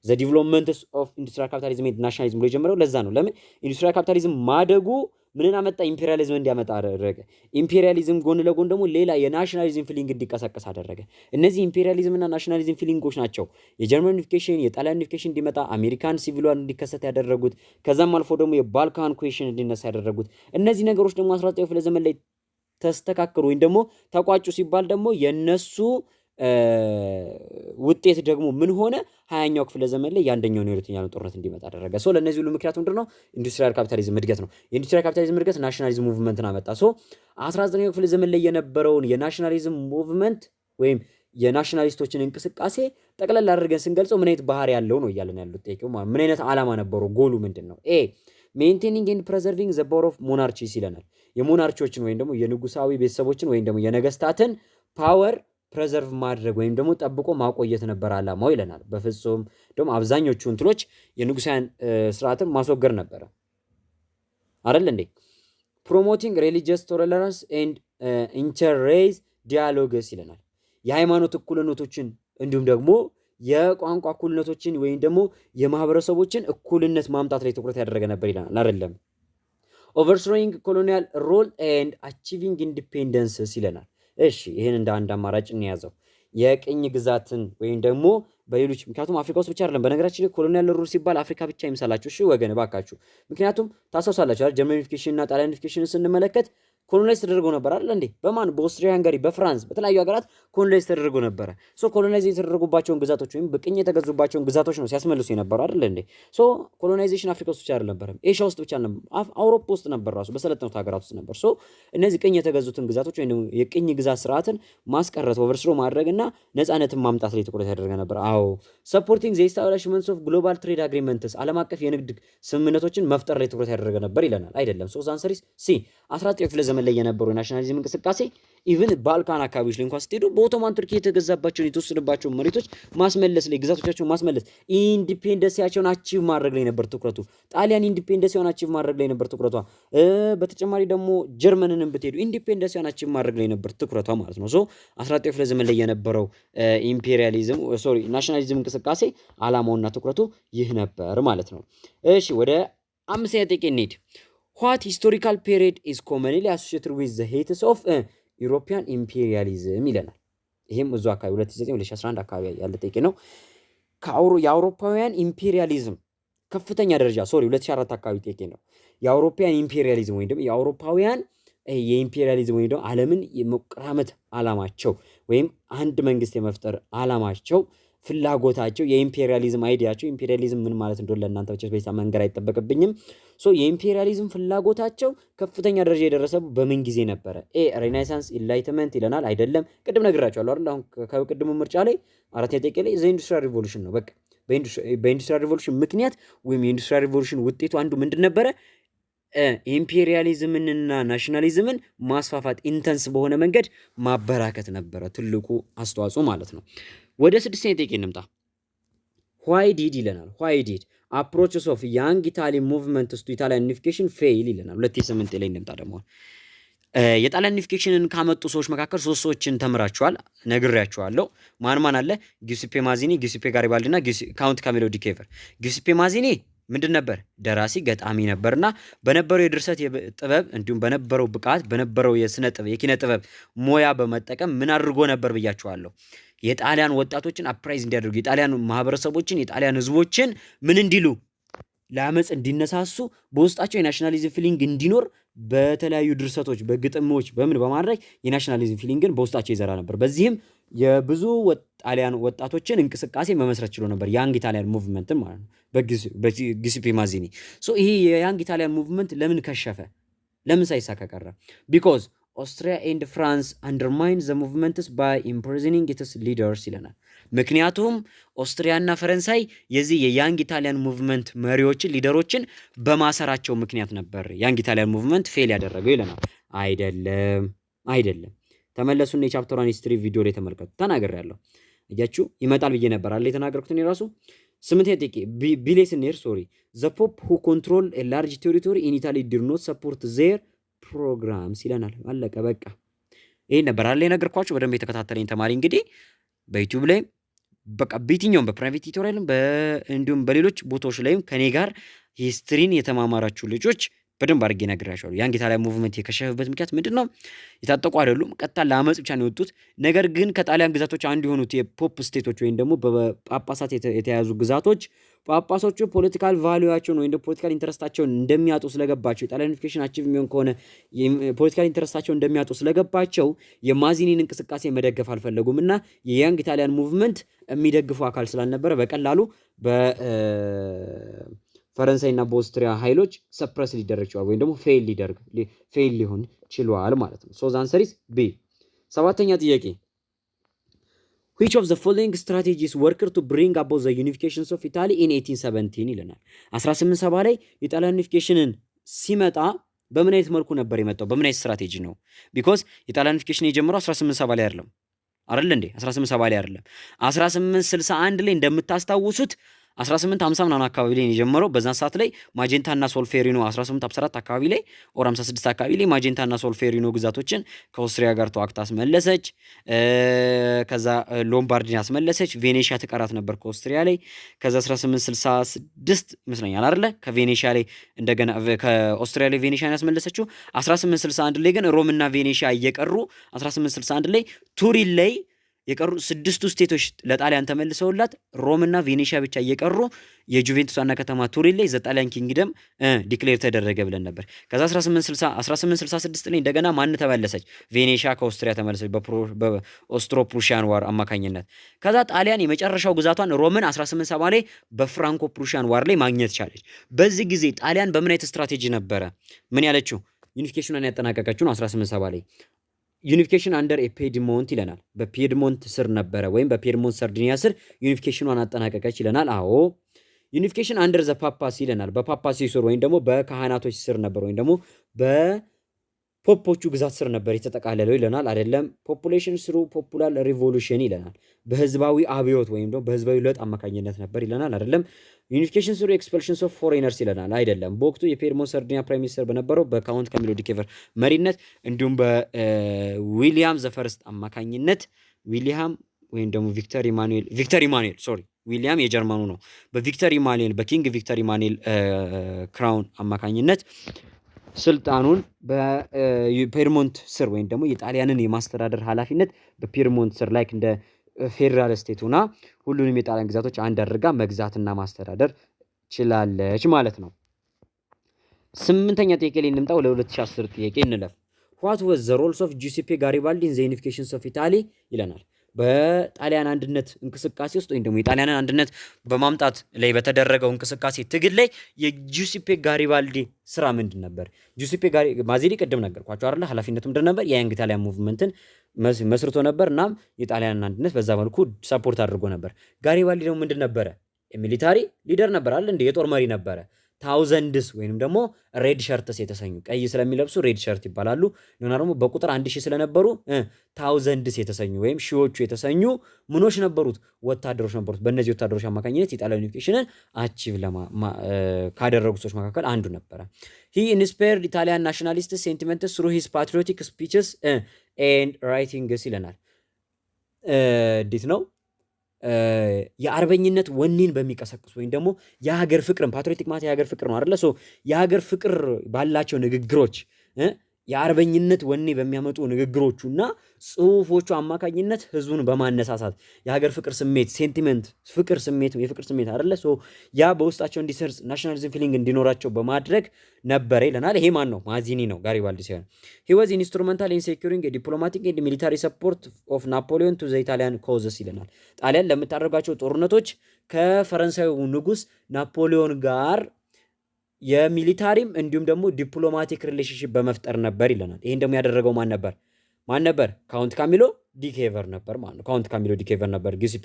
ዘ ዲቨሎፕመንትስ ኦፍ ኢንዱስትሪያል ካፒታሊዝም ኤንድ ናሽናሊዝም ብሎ የጀመረው ለዛ ነው። ለምን ኢንዱስትሪያል ካፒታሊዝም ማደጉ ምንን አመጣ? ኢምፔሪያሊዝም እንዲያመጣ አደረገ። ኢምፔሪያሊዝም ጎን ለጎን ደግሞ ሌላ የናሽናሊዝም ፊሊንግ እንዲቀሰቀስ አደረገ። እነዚህ ኢምፔሪያሊዝም እና ናሽናሊዝም ፊሊንጎች ናቸው የጀርመን ዩኒፊኬሽን የጣሊያን ዩኒፊኬሽን እንዲመጣ አሜሪካን ሲቪል ዋር እንዲከሰት ያደረጉት። ከዛም አልፎ ደግሞ የባልካን ኩዌሽን እንዲነሳ ያደረጉት። እነዚህ ነገሮች ደግሞ 19ኛው ክፍለ ዘመን ላይ ተስተካከሉ ወይም ደግሞ ተቋጩ ሲባል ደግሞ የነሱ ውጤት ደግሞ ምን ሆነ? 20ኛው ክፍለ ዘመን ላይ የአንደኛውን የሁለተኛውን ጦርነት እንዲመጣ አደረገ። ሶ ለነዚህ ሁሉ ምክንያቱ ምንድነው? ኢንዱስትሪያል ካፒታሊዝም እድገት ነው። የኢንዱስትሪያል ካፒታሊዝም እድገት ናሽናሊዝም ሙቭመንትን አመጣ። ሶ 19ኛው ክፍለ ዘመን ላይ የነበረውን የናሽናሊዝም ሙቭመንት ወይም የናሽናሊስቶችን እንቅስቃሴ ጠቅላላ አድርገን ስንገልጸው ምን አይነት ባህሪ ያለው ነው እያለን ያሉት ጠይቀው ማለት ምን አይነት ዓላማ ነበረው? ጎሉ ምንድነው? ኤ ሜንቴኒንግ ኤንድ ፕሬዘርቪንግ ዘ ፓወር ኦፍ ሞናርቺስ ይለናል። የሞናርቺዎችን ወይም ደግሞ የንጉሳዊ ቤተሰቦችን ወይም ደግሞ የነገስታትን ፓወር ፕሬዘርቭ ማድረግ ወይም ደግሞ ጠብቆ ማቆየት ነበር ዓላማው ይለናል። በፍጹም ደግሞ አብዛኞቹ እንትሎች የንጉሳውያን ስርዓትን ማስወገድ ነበረ አይደል እንዴ? ፕሮሞቲንግ ሪሊጂየስ ቶለራንስ ኤንድ ኢንተርሬስ ዲያሎግስ ይለናል። የሃይማኖት እኩልነቶችን እንዲሁም ደግሞ የቋንቋ እኩልነቶችን ወይም ደግሞ የማህበረሰቦችን እኩልነት ማምጣት ላይ ትኩረት ያደረገ ነበር ይለናል አይደለም። ኦቨርስሮዊንግ ኮሎኒያል ሮል ኤንድ አቺቪንግ ኢንዲፔንደንስስ ይለናል። እሺ ይህን እንደ አንድ አማራጭ እንያዘው። የቅኝ ግዛትን ወይም ደግሞ በሌሎች ምክንያቱም አፍሪካ ውስጥ ብቻ አይደለም። በነገራችን ላይ ኮሎኒያል ሩል ሲባል አፍሪካ ብቻ ይምሰላችሁ እሺ ወገን እባካችሁ። ምክንያቱም ታሳውሳላችሁ አይደል ጀርመን ዩኒፊኬሽን እና ጣሊያን ዩኒፊኬሽን ስንመለከት ኮሎናይዝ ተደርጎ ነበር አይደል እንዴ? በማን በኦስትሪያ ሃንጋሪ፣ በፍራንስ በተለያዩ ሀገራት ኮሎናይዝ ተደርጎ ነበር። ሶ ኮሎናይዝ የተደረጉባቸውን ግዛቶች ወይም በቅኝ የተገዙባቸውን ግዛቶች ነው ሲያስመልሱ የነበረው አይደል እንዴ? ሶ ኮሎናይዜሽን አፍሪካ ውስጥ ብቻ አልነበረም፣ ኤሽያ ውስጥ ብቻ አልነበረም፣ አውሮፓ ውስጥ ነበር፣ ራሱ በሰለጠኑት ሀገራት ውስጥ ነበር። ሶ እነዚህ ቅኝ የተገዙትን ግዛቶች ወይም የቅኝ ግዛት ስርዓትን ማስቀረት ኦቨርስሮ ማድረግና ነፃነትን ማምጣት ላይ ትኩረት ያደረገ ነበር። አዎ ሰፖርቲንግ ዘ ኢስታብሊሽመንትስ ኦፍ ግሎባል ትሬድ አግሪመንትስ ዓለም አቀፍ የንግድ ስምምነቶችን መፍጠር ላይ ትኩረት ያደረገ ነበር ይለናል አይደለም። ሶ አንሰሪስ ሲ 19ኛው ክፍለ ዘመን ላይ የነበሩ ናሽናሊዝም እንቅስቃሴ ኢቭን ባልካን አካባቢዎች ላይ እንኳን ስትሄዱ በኦቶማን ቱርኪ የተገዛባቸውን የተወሰደባቸውን መሬቶች ማስመለስ ላይ ግዛቶቻቸውን ማስመለስ ኢንዲፔንደንሲያቸውን አቺቭ ማድረግ ላይ ነበር ትኩረቱ። ጣሊያን ኢንዲፔንደንሲያውን አቺቭ ማድረግ ላይ ነበር ትኩረቷ። በተጨማሪ ደግሞ ጀርመንንም ብትሄዱ ኢንዲፔንደንሲያውን አቺቭ ማድረግ ላይ ነበር ትኩረቷ ማለት ነው። ሶ 19ኛው ክፍለ ዘመን ላይ የነበረው ኢምፔሪያሊዝም ናሽናሊዝም እንቅስቃሴ ዓላማውና ትኩረቱ ይህ ነበር ማለት ነው። እሺ ወደ አምስተኛ ጥያቄ እንሂድ። What historical period is commonly associated with the heights of European imperialism ይለናል። ይሄም እዛው አካባቢ 2009-2011 አካባቢ ያለ ጥያቄ ነው። የአውሮፓውያን ኢምፔሪያሊዝም ከፍተኛ ደረጃ 2004 አካባቢ ጥያቄ ነው። የአውሮፓውያን ኢምፔሪያሊዝም ወይም ደግሞ የአውሮፓውያን የኢምፔሪያሊዝም ወይም ደግሞ ዓለምን የመቀራመት ዓላማቸው ወይም አንድ መንግስት የመፍጠር ዓላማቸው ፍላጎታቸው የኢምፔሪያሊዝም አይዲያቸው ኢምፔሪያሊዝም ምን ማለት እንደሆነ ለእናንተ ብቻ በዛ መንገር አይጠበቅብኝም። ሶ የኢምፔሪያሊዝም ፍላጎታቸው ከፍተኛ ደረጃ የደረሰው በምን ጊዜ ነበረ? ኤ ሬኔሳንስ ኢንላይትመንት ይለናል አይደለም። ቅድም ነግራችኋለሁ አይደል? አሁን ከቅድሙ ምርጫ ላይ አራተኛ ጥያቄ ላይ ዘ ኢንዱስትሪያል ሪቮሉሽን ነው። በቃ በኢንዱስትሪያል ሪቮሉሽን ምክንያት ወይም የኢንዱስትሪያል ሪቮሉሽን ውጤቱ አንዱ ምንድን ነበረ? ኢምፔሪያሊዝምንና ናሽናሊዝምን ማስፋፋት ኢንተንስ በሆነ መንገድ ማበራከት ነበረ ትልቁ አስተዋጽኦ ማለት ነው። ወደ ስድስተኛ ጥያቄ እንምጣ። ዋይ ዲድ ይለናል። ዋይ ዲድ አፕሮችስ ኦፍ ያንግ ኢታሊያን ሙቭመንትስ ቱ ኢታሊያን ዩኒፊኬሽን ፌይል ይለናል። 2008 ላይ እንምጣ ደግሞ የጣሊያን ዩኒፊኬሽንን ካመጡ ሰዎች መካከል 3 ሰዎችን ተምራችኋል፣ ነግሬያችኋለሁ። ማን አለ? ጊዩሴፔ ማዚኒ፣ ጊዩሴፔ ጋሪባልዲ እና ካውንት ካሜሎ ዲ ኬቨር። ጊዩሴፔ ማዚኒ ምንድን ነበር? ደራሲ ገጣሚ ነበርና በነበረው የድርሰት ጥበብ እንዲሁም በነበረው ብቃት በነበረው የኪነ ጥበብ ሙያ በመጠቀም ምን አድርጎ ነበር ብያችኋለሁ? የጣሊያን ወጣቶችን አፕራይዝ እንዲያደርጉ፣ የጣሊያን ማህበረሰቦችን፣ የጣሊያን ህዝቦችን ምን እንዲሉ ለአመፅ እንዲነሳሱ በውስጣቸው የናሽናሊዝም ፊሊንግ እንዲኖር በተለያዩ ድርሰቶች በግጥሞች በምን በማድረግ የናሽናሊዝም ፊሊንግን በውስጣቸው ይዘራ ነበር። በዚህም የብዙ ጣሊያን ወጣቶችን እንቅስቃሴ መመስረት ችሎ ነበር። ያንግ ኢታሊያን ሙቭመንትን ማለት ነው በጊዩሴፔ ማዚኒ። ይሄ የያንግ ኢታሊያን ሙቭመንት ለምን ከሸፈ? ለምን ሳይሳካ ቀረ? ቢኮዝ ኦስትሪያ ኤንድ ፍራንስ አንደርማይን ዘ ሙቭመንትስ ባይ ኢምፕሪዝኒንግ ኢትስ ሊደርስ ይለናል። ምክንያቱም ኦስትሪያና ፈረንሳይ የዚህ የያንግ ኢታሊያን ሙቭመንት መሪዎችን ሊደሮችን በማሰራቸው ምክንያት ነበር ያንግ ኢታሊያን ሙቭመንት ፌል ያደረገው ይለናል። አይደለም። ተመለሱና የቻፕተሯን ሂስትሪ ቪዲዮ ላይ ተመልከቱ። ተናግሬያለሁ። እያችሁ ይመጣል ብዬ ነበር አለ የተናገርኩት እኔ ራሱ 8 ጥቂ ቢሌስኔር ሶሪ ዘ ፖፕ ሁ ኮንትሮል ኤ ላርጅ ቴሪቶሪ ኢን ኢታሊ ዲድ ኖት ሰፖርት ዜር ፕሮግራምስ ይለናል። አለቀ በቃ። ይሄን ነበር አለ የነገርኳችሁ። በደንብ የተከታተለኝ ተማሪ እንግዲህ በዩቲዩብ ላይ በቃ በየትኛውም በፕራይቬት ቲዩቶሪያልም እንዲሁም በሌሎች ቦታዎች ላይም ከኔ ጋር ሂስትሪን የተማማራችሁ ልጆች በደንብ አድርጌ ነግራቸዋለሁ። ያንግ ኢታሊያን ሙቭመንት የከሸፈበት ምክንያት ምንድነው? የታጠቁ አይደሉም፣ ቀጥታ ለአመፅ ብቻ ነው የወጡት። ነገር ግን ከጣሊያን ግዛቶች አንዱ የሆኑት የፖፕ ስቴቶች ወይም ደግሞ በጳጳሳት የተያዙ ግዛቶች ጳጳሶቹ ፖለቲካል ቫልዩዋቸውን ወይም ፖለቲካል ኢንተረስታቸውን እንደሚያጡ ስለገባቸው የጣሊያን ዩኒፊኬሽን አቺቭ የሚሆን ከሆነ ፖለቲካል ኢንተረስታቸውን እንደሚያጡ ስለገባቸው የማዚኒን እንቅስቃሴ መደገፍ አልፈለጉም እና የያንግ ኢታሊያን ሙቭመንት የሚደግፉ አካል ስላልነበረ በቀላሉ ፈረንሳይና በኦስትሪያ ኃይሎች ሰፕረስ ሊደረግ ችሏል ወይም ደግሞ ፌል ሊሆን ችሏል ማለት ነው። ሶ ዘ አንሰር ኢዝ ቢ። ሰባተኛ ጥያቄ which of the following strategies worked to bring about the unification of Italy in 1817 ይለናል። 1870 ላይ የጣሊያን ዩኒፊኬሽንን ሲመጣ በምን አይነት መልኩ ነበር የመጣው? በምን አይነት ስትራቴጂ ነው? ቢኮዝ የጣሊያን ዩኒፊኬሽን የጀመረው 1870 ላይ አይደለም እንዴ? 1870 ላይ አይደለም። 1861 ላይ እንደምታስታውሱት 1850 ምናምን አካባቢ ላይ የጀመረው። በዛን ሰዓት ላይ ማጀንታና ሶልፌሪኖ 1854 አካባቢ ላይ ኦር 56 አካባቢ ላይ ማጀንታና ሶልፌሪኖ ግዛቶችን ከኦስትሪያ ጋር ተዋግታ አስመለሰች። ከዛ ሎምባርዲን አስመለሰች። ቬኔሺያ ተቀራት ነበር ከኦስትሪያ ላይ። ከዛ 1866 ይመስለኛል አይደለ ከቬኔሺያ ላይ እንደገና ከኦስትሪያ ላይ ቬኔሺያን ያስመለሰችው። 1861 ላይ ግን ሮምና ቬኔሺያ እየቀሩ 1861 ላይ ቱሪን ላይ የቀሩ 6 ስቴቶች ለጣሊያን ተመልሰውላት ሮምና ቬኔሺያ ብቻ እየቀሩ የጁቬንቱስ ዋና ከተማ ቱሪን ላይ ዘጣሊያን ኪንግደም ዲክሌር ተደረገ ብለን ነበር። ከዛ 1866 ላይ እንደገና ማን ተመለሰች? ቬኔሺያ ከኦስትሪያ ተመለሰች በኦስትሮ ፕሩሺያን ዋር አማካኝነት። ከዛ ጣሊያን የመጨረሻው ግዛቷን ሮምን 1870 ላይ በፍራንኮ ፕሩሺያን ዋር ላይ ማግኘት ቻለች። በዚህ ጊዜ ጣሊያን በምን አይነት ስትራቴጂ ነበረ ምን ያለችው? ዩኒፊኬሽኑን ያጠናቀቀችው ነው 1870 ላይ ዩኒፊኬሽን አንደር ኤፔድሞንት ይለናል። በፒድሞንት ስር ነበረ ወይም በፒድሞንት ሰርዲኒያ ስር ዩኒፊኬሽኗን አጠናቀቀች ይለናል። አዎ ዩኒፊኬሽን አንደር ዘ ፓፓሲ ይለናል። በፓፓሲ ስር ወይም ደግሞ በካህናቶች ስር ነበር ወይም ደግሞ በፖፖቹ ግዛት ስር ነበር የተጠቃለለው ይለናል። አይደለም። ፖፑሌሽን ስሩ ፖፑላር ሪቮሉሽን ይለናል። በህዝባዊ አብዮት ወይም ደግሞ በህዝባዊ ለውጥ አማካኝነት ነበር ይለናል። አይደለም። ዩኒፊኬሽን ስሩ ኤክስፐልሽንስ ኦፍ ፎሬነርስ ይለናል። አይደለም። በወቅቱ የፒድሞንት ሰርዲኒያ ፕራይም ሚኒስተር በነበረው በካውንት ካሚሎ ዲ ኬቨር መሪነት እንዲሁም በዊሊያም ዘፈርስት አማካኝነት ዊሊያም ወይም ደግሞ ቪክተር ኢማኑኤል ሶሪ ዊሊያም የጀርመኑ ነው። በቪክተር ኢማኑኤል በኪንግ ቪክተር ኢማኑኤል ክራውን አማካኝነት ስልጣኑን በፒድሞንት ስር ወይም ደግሞ የጣሊያንን የማስተዳደር ኃላፊነት በፒድሞንት ስር ላይክ እንደ ፌዴራል ስቴት ሆና ሁሉንም የጣሊያን ግዛቶች አንድ አድርጋ መግዛትና ማስተዳደር ችላለች ማለት ነው። 8ኛ ጥያቄ ላይ እንምጣ። ወደ 2010 ጥያቄ እንለፍ። what was the roles of Giuseppe Garibaldi in the unification of Italy ይለናል። በጣሊያን አንድነት እንቅስቃሴ ውስጥ ወይም ደግሞ የጣሊያንን አንድነት በማምጣት ላይ በተደረገው እንቅስቃሴ ትግል ላይ የጁሴፔ ጋሪባልዲ ስራ ምንድን ነበር? ጁሴፔ ማዚኒ ቅድም ነገርኳቸው አይደል? ኃላፊነቱ ምንድን ነበር? የያንግ ኢታሊያን ሙቭመንትን መስርቶ ነበር። እናም የጣሊያንን አንድነት በዛ መልኩ ሰፖርት አድርጎ ነበር። ጋሪባልዲ ደግሞ ምንድን ነበረ? ሚሊታሪ ሊደር ነበር አይደል? እንደ የጦር መሪ ነበረ። ታውዘንድስ ወይንም ደግሞ ሬድ ሸርትስ የተሰኙ ቀይ ስለሚለብሱ ሬድ ሸርት ይባላሉ። እና ደግሞ በቁጥር 1000 ስለነበሩ ታውዘንድስ የተሰኙ ወይም ሺዎቹ የተሰኙ ምኖች ነበሩት ወታደሮች ነበሩት። በእነዚህ ወታደሮች አማካኝነት የጣሊያን ዩኒፊኬሽንን አቺቭ ካደረጉ ሰዎች መካከል አንዱ ነበረ። ሂ ኢንስፓየርድ ኢታሊያን ናሽናሊስት ሴንቲመንትስ ስሩ ሂዝ ፓትሪዮቲክ ስፒችስ ኤንድ ራይቲንግስ ይለናል። እንዴት ነው የአርበኝነት ወኔን በሚቀሰቅሱ ወይም ደግሞ የሀገር ፍቅርን ፓትሪዮቲክ ማለት የሀገር ፍቅር ነው አይደለ? የሀገር ፍቅር ባላቸው ንግግሮች የአርበኝነት ወኔ በሚያመጡ ንግግሮቹና ጽሁፎቹ አማካኝነት ህዝቡን በማነሳሳት የሀገር ፍቅር ስሜት ሴንቲመንት ፍቅር ስሜት የፍቅር ስሜት አይደለ? ያ በውስጣቸው እንዲሰርጽ ናሽናሊዝም ፊሊንግ እንዲኖራቸው በማድረግ ነበረ ይለናል። ይሄ ማን ነው? ማዚኒ ነው። ጋሪባልዲ ሲሆን he was instrumental in securing a diplomatic and military support of Napoleon to the Italian causes ይለናል። ጣሊያን ለምታደርጋቸው ጦርነቶች ከፈረንሳዩ ንጉስ ናፖሊዮን ጋር የሚሊታሪም እንዲሁም ደግሞ ዲፕሎማቲክ ሪሌሽንሺፕ በመፍጠር ነበር ይለናል። ይሄን ደግሞ ያደረገው ማን ነበር? ካውንት ካሚሎ ዲኬቨር ነበር ማለት ነው። ካውንት ካሚሎ ዲኬቨር ነበር ጊዩሴፔ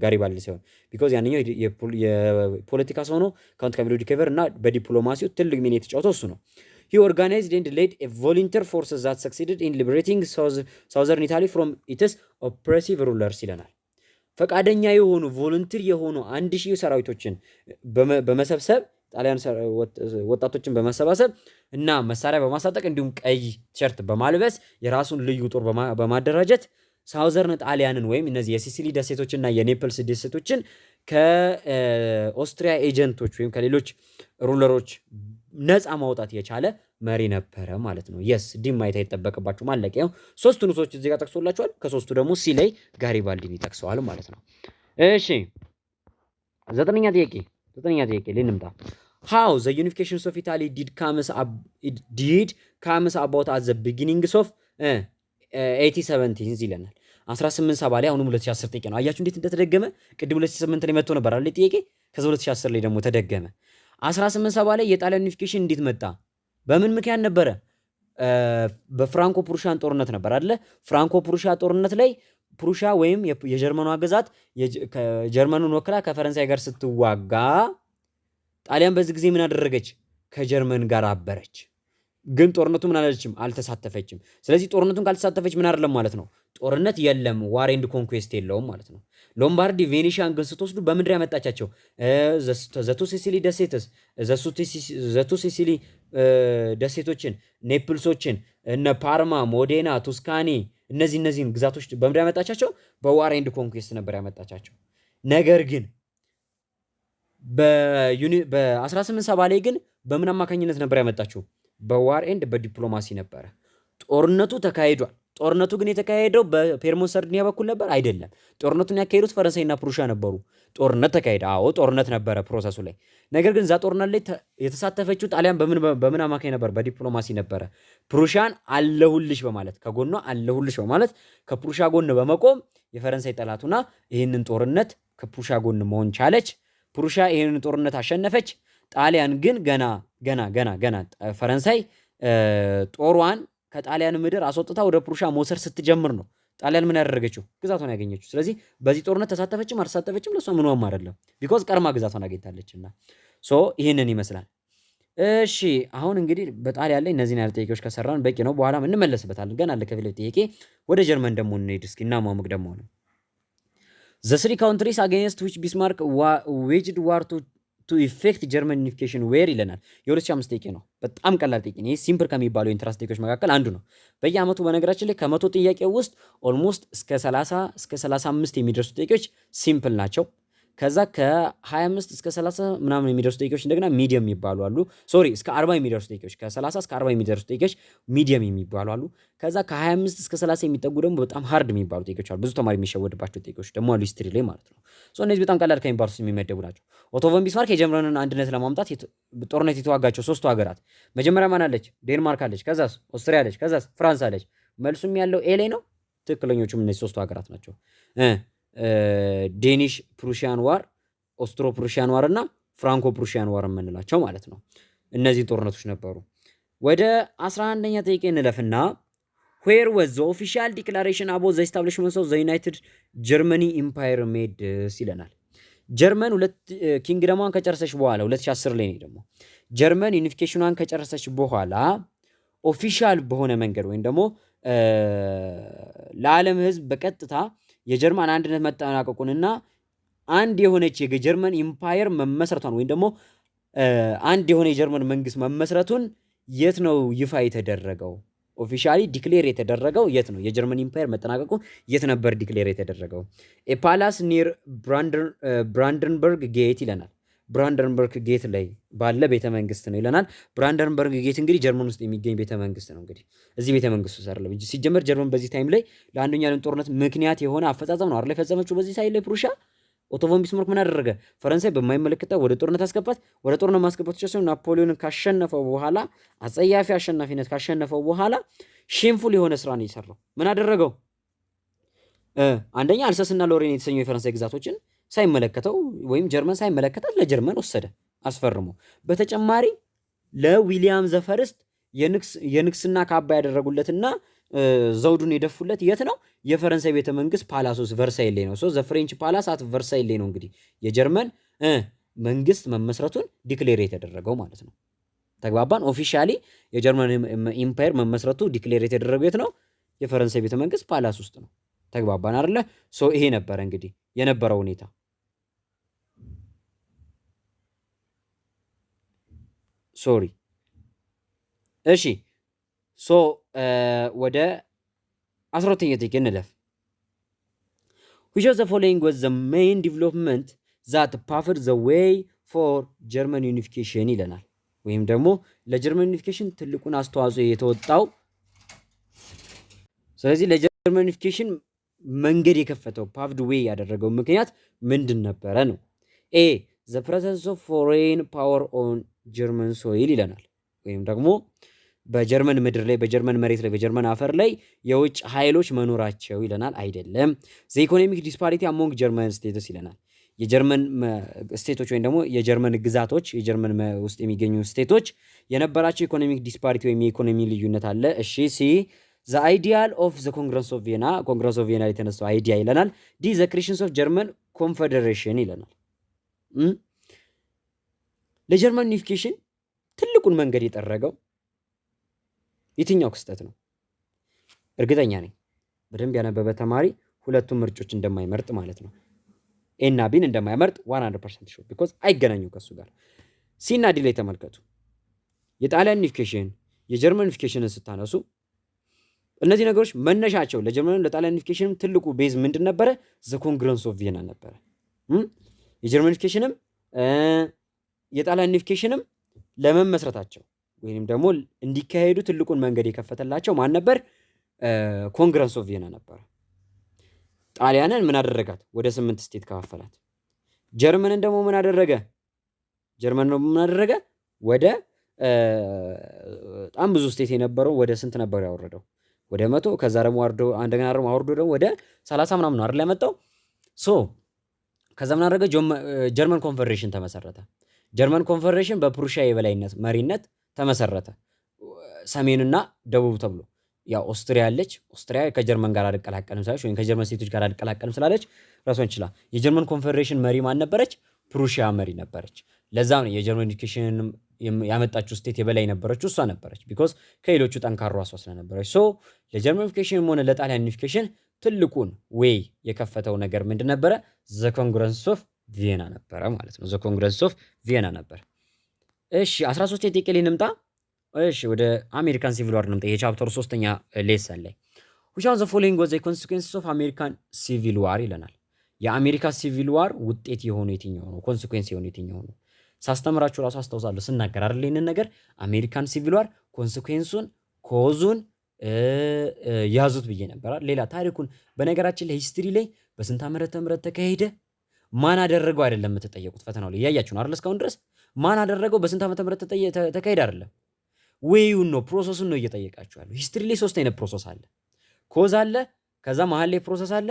ጋሪባልዲ ሲሆን ቢኮዝ ያንኛው የፖለቲካ ሰው ነው ካውንት ካሚሎ ዲኬቨር እና በዲፕሎማሲው ትልቅ ሚና የተጫወተው እሱ ነው። he organized and led a volunteer forces that succeeded in liberating southern Italy from its oppressive rulers ይለናል። ፈቃደኛ የሆኑ ቮለንቲር የሆኑ 1000 ሰራዊቶችን በመሰብሰብ ጣሊያን ወጣቶችን በመሰባሰብ እና መሳሪያ በማሳጠቅ እንዲሁም ቀይ ቲሸርት በማልበስ የራሱን ልዩ ጦር በማደራጀት ሳውዘርን ጣሊያንን ወይም እነዚህ የሲሲሊ ደሴቶችና የኔፕልስ ደሴቶችን ከኦስትሪያ ኤጀንቶች ወይም ከሌሎች ሩለሮች ነፃ ማውጣት የቻለ መሪ ነበረ ማለት ነው። የስ ዲም ማየት አይጠበቅባችሁ ማለቂያው ሶስቱ ንሶች እዚህ ጋር ጠቅሶላችኋል። ከሶስቱ ደግሞ ሲ ላይ ጋሪባልዲን ይጠቅሰዋል ማለት ነው። እሺ ዘጠነኛ ጥያቄ ልንምጣ። how the unification of Italy did comes about at the beginnings of 1870 ይለናል። 1870 ላይ አሁንም 2010 ጥያቄ ነው። አያችሁ እንዴት እንደተደገመ። ቅድም 2008 ላይ መጥቶ ነበር አይደል ጥያቄ። ከዛ 2010 ላይ ደግሞ ተደገመ። 1870 ላይ የጣሊያን ዩኒፊኬሽን እንዴት መጣ? በምን ምክንያት ነበረ? በፍራንኮ ፕሩሻን ጦርነት ነበር አይደለ? ፍራንኮ ፕሩሻ ጦርነት ላይ ፕሩሻ ወይም የጀርመኗ ግዛት ጀርመኑን ወክላ ከፈረንሳይ ጋር ስትዋጋ ጣሊያን በዚህ ጊዜ ምን አደረገች? ከጀርመን ጋር አበረች። ግን ጦርነቱ ምን አላለችም? አልተሳተፈችም። ስለዚህ ጦርነቱን ካልተሳተፈች ምን አይደለም ማለት ነው? ጦርነት የለም፣ ዋር ኤንድ ኮንኩዌስት የለውም ማለት ነው። ሎምባርዲ ቬኔሺያን ግን ስትወስዱ በምድር ያመጣቻቸው ዘቱ ሲሲሊ ደሴትስ ዘቱ ሲሲሊ ደሴቶችን፣ ኔፕልሶችን፣ እነ ፓርማ፣ ሞዴና፣ ቱስካኒ እነዚህን ግዛቶች በምድር ያመጣቻቸው በዋር ኤንድ ኮንኩዌስት ነበር ያመጣቻቸው። ነገር ግን በ1870 ላይ ግን በምን አማካኝነት ነበር ያመጣችው? በዋር ኤንድ በዲፕሎማሲ ነበረ። ጦርነቱ ተካሂዷል። ጦርነቱ ግን የተካሄደው በፔርሞን ሰርዲኒያ በኩል ነበር አይደለም። ጦርነቱን ያካሄዱት ፈረንሳይና ፕሩሻ ነበሩ። ጦርነት ተካሄደ። አዎ ጦርነት ነበረ ፕሮሰሱ ላይ። ነገር ግን እዛ ጦርነት ላይ የተሳተፈችው ጣሊያን በምን አማካኝ ነበር? በዲፕሎማሲ ነበረ። ፕሩሻን አለሁልሽ በማለት ከጎኗ አለሁልሽ በማለት ከፕሩሻ ጎን በመቆም የፈረንሳይ ጠላቱና ይህንን ጦርነት ከፕሩሻ ጎን መሆን ቻለች። ፕሩሻ ይህንን ጦርነት አሸነፈች። ጣሊያን ግን ገና ፈረንሳይ ጦሯን ከጣሊያን ምድር አስወጥታ ወደ ፕሩሻ መውሰድ ስትጀምር ነው ጣሊያን ምን ያደረገችው? ግዛቷን ያገኘችው። ስለዚህ በዚህ ጦርነት ተሳተፈችም አልተሳተፈችም ለሷ ምንም አይደለም። ቢኮዝ ቀርማ ግዛቷን አገኝታለችና ይህንን ይመስላል። እሺ አሁን እንግዲህ በጣሊያን ላይ እነዚህን ያህል ጥያቄዎች ከሰራን በቂ ነው። በኋላም እንመለስበታለን። ገና አለ ከፊል ጥያቄ። ወደ ጀርመን ደግሞ እንሄድ እስኪ እና ማሙቅ ደግሞ ነው the three countries against which Bismarck waged war to effect German unification were ይለናል። የ2005 ጥያቄ ነው። በጣም ቀላል ጥያቄ ነው። ይሄ ሲምፕል ከሚባለው ኢንትራንስ ጥያቄዎች መካከል አንዱ ነው። በየአመቱ በነገራችን ላይ ከመቶ ጥያቄ ውስጥ ኦልሞስት እስከ 30 እስከ 35 የሚደርሱ ጥያቄዎች ሲምፕል ናቸው። ከዛ ከ25 እስከ 30 ምናምን የሚደርሱ ጥያቄዎች እንደገና ሚዲየም የሚባሉ አሉ። እስከ 40 የሚደርሱ ጥያቄዎች ከ30 እስከ 40 የሚደርሱ ጥያቄዎች ሚዲየም የሚባሉ አሉ። ከዛ ከ25 እስከ 30 የሚጠጉ ደግሞ በጣም ሃርድ የሚባሉ ጥያቄዎች አሉ። ብዙ ተማሪ የሚሸወድባቸው ጥያቄዎች ደግሞ አሉ ሂስትሪ ላይ ማለት ነው። እነዚህ በጣም ቀላል ከሚባሉት የሚመደቡ ናቸው። ኦቶ ቮን ቢስማርክ የጀርመንን አንድነት ለማምጣት ጦርነት የተዋጋቸው ሶስቱ ሀገራት መጀመሪያ ማን አለች? ዴንማርክ አለች። ከዛስ ኦስትሪያ አለች። ከዛስ ፍራንስ አለች። መልሱም ያለው ኤ ላይ ነው። ትክክለኞቹም እነዚህ ሶስቱ ሀገራት ናቸው። ዴኒሽ ፕሩሺያን ዋር፣ ኦስትሮ ፕሩሺያን ዋር እና ፍራንኮ ፕሩሺያን ዋር የምንላቸው ማለት ነው። እነዚህ ጦርነቶች ነበሩ። ወደ 11ኛ ጥያቄ እንለፍና where was the official declaration about the establishment of the United Germany Empire made ይለናል። ጀርመን ሁለት ኪንግደሟን ከጨረሰች በኋላ 2010 ላይ ነው ደግሞ ጀርመን ዩኒፊኬሽኗን ከጨረሰች በኋላ ኦፊሻል በሆነ መንገድ ወይም ደግሞ ለዓለም ሕዝብ በቀጥታ የጀርመን አንድነት መጠናቀቁንና አንድ የሆነች የጀርመን ኢምፓየር መመስረቷን ወይም ደግሞ አንድ የሆነ የጀርመን መንግስት መመስረቱን የት ነው ይፋ የተደረገው? ኦፊሻሊ ዲክሌር የተደረገው የት ነው? የጀርመን ኢምፓየር መጠናቀቁ የት ነበር ዲክሌር የተደረገው? ፓላስ ኒር ብራንደንበርግ ጌት ይለናል። ብራንደንበርግ ጌት ላይ ባለ ቤተ መንግስት ነው ይለናል። ብራንደንበርግ ጌት እንግዲህ ጀርመን ውስጥ የሚገኝ ቤተ መንግስት ነው። እንግዲህ እዚህ ቤተ መንግስት ውስጥ አይደለም ሲጀመር ጀርመን በዚህ ታይም ላይ ለአንደኛው ዓለም ጦርነት ምክንያት የሆነ አፈጻጸም ነው አይደል የፈጸመችው። በዚህ ሳይል ላይ ፕሩሻ ኦቶ ፎን ቢስማርክ ምን አደረገ? ፈረንሳይ በማይመለከተው ወደ ጦርነት አስገባት። ወደ ጦርነት ማስገባት ብቻ ሳይሆን ናፖሊዮንን ካሸነፈው በኋላ አጸያፊ አሸናፊነት ካሸነፈው በኋላ ሼምፉል የሆነ ስራ ነው የሰራው። ምን አደረገው? አንደኛ አልሰስና ሎሬን የተሰኘው የፈረንሳይ ግዛቶችን ሳይመለከተው ወይም ጀርመን ሳይመለከታት ለጀርመን ወሰደ አስፈርሞ። በተጨማሪ ለዊሊያም ዘፈርስት የንግስና ካባ ያደረጉለትና ዘውዱን የደፉለት የት ነው? የፈረንሳይ ቤተ መንግስት ፓላሶስ ቨርሳይል ላይ ነው። ዘ ፍሬንች ፓላስ አት ቨርሳይል ላይ ነው እንግዲህ የጀርመን መንግስት መመስረቱን ዲክሌር የተደረገው ማለት ነው። ተግባባን? ኦፊሻሊ የጀርመን ኢምፓየር መመስረቱ ዲክሌር የተደረገው የት ነው? የፈረንሳይ ቤተ መንግስት ፓላስ ውስጥ ነው። ተግባባን አይደለ? ይሄ ነበረ እንግዲህ የነበረው ሁኔታ። ሶሪ እሺ ወደ 12ኛ ጥያቄ እንለፍ። which of the following was the main development that paved the way for German unification ይለናል። ወይም ደግሞ ለጀርመን ዩኒፊኬሽን ትልቁን አስተዋጽኦ የተወጣው ስለዚህ ለጀርመን ዩኒፊኬሽን መንገድ የከፈተው paved way ያደረገው ምክንያት ምንድን ነበረ ነው? ኤ the presence of foreign power on German soil ይለናል። ወይም ደግሞ በጀርመን ምድር ላይ በጀርመን መሬት ላይ በጀርመን አፈር ላይ የውጭ ኃይሎች መኖራቸው ይለናል። አይደለም። ዘ ኢኮኖሚክ ዲስፓሪቲ አሞንግ ጀርመን ስቴትስ ይለናል። የጀርመን ስቴቶች ወይም ደግሞ የጀርመን ግዛቶች የጀርመን ውስጥ የሚገኙ ስቴቶች የነበራቸው ኢኮኖሚክ ዲስፓሪቲ ወይም የኢኮኖሚ ልዩነት አለ። እሺ ሲ ዘ አይዲያል ኦፍ ዘ ኮንግረስ ኦፍ ቪየና ኮንግረስ ኦፍ ቪየና የተነሳው አይዲያ ይለናል። ዲ ዘ ክሪኤሽን ኦፍ ጀርመን ኮንፌዴሬሽን ይለናል። ለጀርመን ዩኒፊኬሽን ትልቁን መንገድ የጠረገው የትኛው ክስተት ነው? እርግጠኛ ነኝ በደንብ ያነበበ ተማሪ ሁለቱም ምርጮች እንደማይመርጥ ማለት ነው። ኤና ቢን እንደማይመርጥ 100% ሹር ቢኮዝ አይገናኙም ከሱ ጋር። ሲና ዲ ላይ ተመልከቱ። የጣሊያን ዩኒፊኬሽን የጀርመን ዩኒፊኬሽንን ስታነሱ እነዚህ ነገሮች መነሻቸው ለጀርመን ለጣሊያን ዩኒፊኬሽንም ትልቁ ቤዝ ምንድን ነበረ? ዘ ኮንግረስ ኦፍ ቪየና ነበረ። የጀርመን ዩኒፊኬሽንም የጣሊያን ዩኒፊኬሽንም ለመመስረታቸው ወይንም ደግሞ እንዲካሄዱ ትልቁን መንገድ የከፈተላቸው ማን ነበር? ኮንግረስ ኦፍ ቪየና ነበር። ጣሊያንን ምን አደረጋት? ወደ 8 ስቴት ከፋፈላት። ጀርመንን ደግሞ ምን አደረገ? ጀርመን ነው ምን አደረገ? ወደ በጣም ብዙ ስቴት የነበረው ወደ ስንት ነበር ያወረደው? ወደ 100። ከዛ ደግሞ እንደገና ደግሞ አወርዶ ደግሞ ወደ 30 ምናምን ነው አይደል ያመጣው። ከዛ ምን አደረገ? ጀርመን ኮንፌዴሬሽን ተመሰረተ። ጀርመን ኮንፌዴሬሽን በፕሩሺያ የበላይነት መሪነት ተመሰረተ። ሰሜንና ደቡብ ተብሎ ያው ኦስትሪያ አለች። ኦስትሪያ ከጀርመን ጋር አልቀላቀልም ስላለች ወይም ከጀርመን ስቴቶች ጋር አልቀላቀልም ስላለች ራሷን ችላ የጀርመን ኮንፌዴሬሽን መሪ ማን ነበረች? ፕሩሺያ መሪ ነበረች። ለዛም ነው የጀርመን ኤዱኬሽን ያመጣችው ስቴት የበላይ ነበረችው እሷ ነበረች። ቢኮዝ ከሌሎቹ ጠንካሯ እሷ ስለነበረች። ለጀርመን ዩኒፊኬሽን ሆነ ለጣሊያን ዩኒፊኬሽን ትልቁን ዌይ የከፈተው ነገር ምንድን ነበረ? ዘ ኮንግረስ ኦፍ ቪየና ነበረ ማለት ነው። ዘ ኮንግረስ ኦፍ ቪየና ነበር። እሺ 13 የጥያቄ ላይ እንምጣ። እሺ ወደ አሜሪካን ሲቪል ዋር እንምጣ። የቻፕተሩ 3ኛ ሌሰን ላይ which of the following was the consequences of American Civil War ይለናል። የአሜሪካ ሲቪል ዋር ውጤት የሆነ የትኛው ነው? ኮንሲኩዌንስ የሆነ የትኛው ነው? ሳስተምራችሁ ራሱ አስታውሳለሁ ስናገር አይደል ይሄንን ነገር አሜሪካን ሲቪል ዋር ኮንሲኩዌንሱን ኮዙን ያዙት ብዬ ነበር። ሌላ ታሪኩን በነገራችን ላይ ሂስትሪ ላይ በስንት ዓመተ ምህረት ተካሄደ ማን አደረገው አይደለም የምትጠየቁት። ፈተናው ላይ ያያችሁ ነው አይደል? እስካሁን ድረስ ማን አደረገው በስንት ዓመተ ምህረት ተካሄደ አይደለም፣ ዌዩን ነው ፕሮሰሱን ነው እየጠየቃችሁ ያለው። ሂስትሪ ላይ 3 አይነት ፕሮሰስ አለ። ኮዝ አለ፣ ከዛ መሀል ላይ ፕሮሰስ አለ፣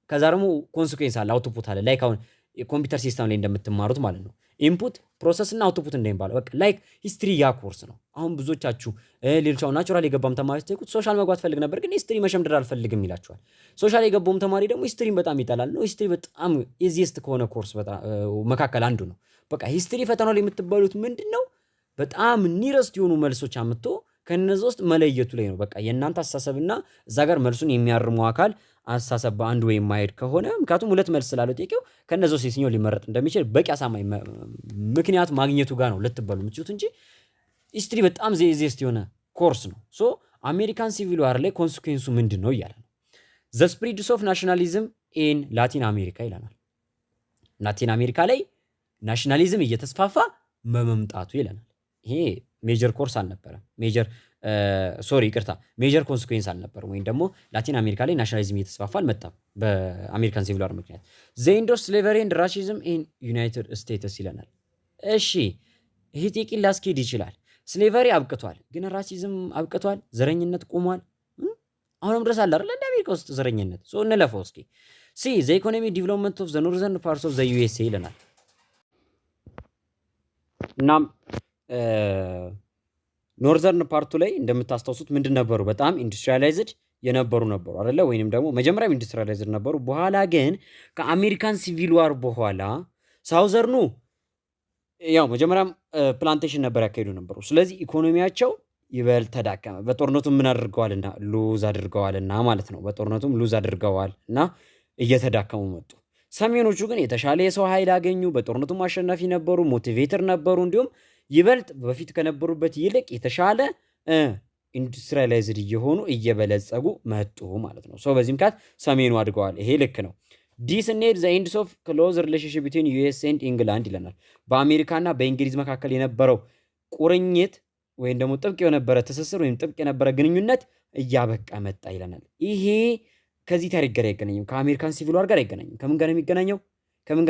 ከዛ ደግሞ ኮንሲኩዌንስ አለ፣ አውትፑት አለ። ላይክ አሁን የኮምፒውተር ሲስተም ላይ እንደምትማሩት ማለት ነው። ኢንፑት ፕሮሰስ እና አውትፑት እንደሚባለው በቃ ላይክ ሂስትሪ ያ ኮርስ ነው። አሁን ብዙዎቻችሁ ሌሎች ናቹራል የገባም ተማሪ ጠይቁት ሶሻል መግባት ፈልግ ነበር ግን ሂስትሪ መሸምደድ አልፈልግም ይላችኋል። ሶሻል የገባውም ተማሪ ደግሞ ሂስትሪን በጣም ይጠላል ነው። ሂስትሪ በጣም ኢዚየስት ከሆነ ኮርስ መካከል አንዱ ነው። በቃ ሂስትሪ ፈተናው ላይ የምትባሉት ምንድነው በጣም ኒረስት የሆኑ መልሶች አምጥቶ ከነዛ ውስጥ መለየቱ ላይ ነው። በቃ የእናንተ አስተሳሰብና እዛ ጋር መልሱን የሚያርሙ አካል አስተሳሰብ በአንድ ወይ የማይሄድ ከሆነ ምክንያቱም ሁለት መልስ ስላለው ጥያቄው ከነዛ ውስጥ የትኛው ሊመረጥ እንደሚችል በቂ አሳማኝ ምክንያት ማግኘቱ ጋር ነው ልትበሉ የምትችሉት እንጂ ሂስትሪ በጣም ዜስት የሆነ ኮርስ ነው። ሶ አሜሪካን ሲቪል ዋር ላይ ኮንሲኩዌንሱ ምንድን ነው እያለ ነው። ዘ ስፕሪድስ ኦፍ ናሽናሊዝም ኢን ላቲን አሜሪካ ይለናል። ላቲን አሜሪካ ላይ ናሽናሊዝም እየተስፋፋ በመምጣቱ ይለናል። ይሄ ሜጀር ኮርስ አልነበረም። ሜጀር ኮንሲኩዌንስ አልነበረም። ወይም ደግሞ ላቲን አሜሪካ ላይ ናሽናሊዝም እየተስፋፋ አልመጣም በአሜሪካን ሲቪል ዋር ምክንያት። ዘ ኤንድ ኦፍ ስሌቨሪ ኤንድ ራሲዝም ኢን ዩናይትድ ስቴትስ ይለናል። እሺ ይሄ ጥያቄ ላስኬድ ይችላል። ስሌቨሪ አብቅቷል፣ ግን ራሲዝም አብቅቷል፣ ዘረኝነት ቆሟል። አሁንም ድረስ አለ አይደል እንደ አሜሪካ ውስጥ ዘረኝነት። ሶ እንለፈው እስኪ። ሲ ዘ ኢኮኖሚ ዲቨሎፕመንት ኦፍ ዘ ኖርዘርን ፓርትስ ኦፍ ዘ ዩኤስኤ ይለናል። እናም ኖርዘርን ፓርቱ ላይ እንደምታስታውሱት ምንድን ነበሩ? በጣም ኢንዱስትሪያላይዝድ የነበሩ ነበሩ አይደለ? ወይንም ደግሞ መጀመሪያም ኢንዱስትሪያላይዝድ ነበሩ። በኋላ ግን ከአሜሪካን ሲቪል ዋር በኋላ ሳውዘርኑ ያው መጀመሪያም ፕላንቴሽን ነበር ያካሄዱ ነበሩ። ስለዚህ ኢኮኖሚያቸው ይበልጥ ተዳከመ። በጦርነቱም ምን አድርገዋልና ሉዝ አድርገዋልና ማለት ነው። በጦርነቱም ሉዝ አድርገዋል እና እየተዳከሙ መጡ። ሰሜኖቹ ግን የተሻለ የሰው ኃይል አገኙ። በጦርነቱም አሸናፊ ነበሩ፣ ሞቲቬተር ነበሩ። እንዲሁም ይበልጥ በፊት ከነበሩበት ይልቅ የተሻለ ኢንዱስትሪያላይዝድ እየሆኑ እየበለጸጉ መጡ ማለት ነው። በዚህ ምክንያት ሰሜኑ አድገዋል። ይሄ ልክ ነው። ዲስ ኔድ ዘ ኤንድስ ኦፍ ክሎዝ ሪሌሽንሺፕ ቢትዊን ዩኤስ ኤንድ ኢንግላንድ ይለናል። በአሜሪካና በእንግሊዝ መካከል የነበረው ቁርኝት ወይም ደግሞ ጥብቅ የነበረ ትስስር ወይም ጥብቅ የነበረ ግንኙነት እያበቃ መጣ ይለናል። ይሄ ከዚህ ታሪክ ጋር አይገናኝም። ከአሜሪካን ሲቪል ዋር ጋር አይገናኝም። ከምን ጋር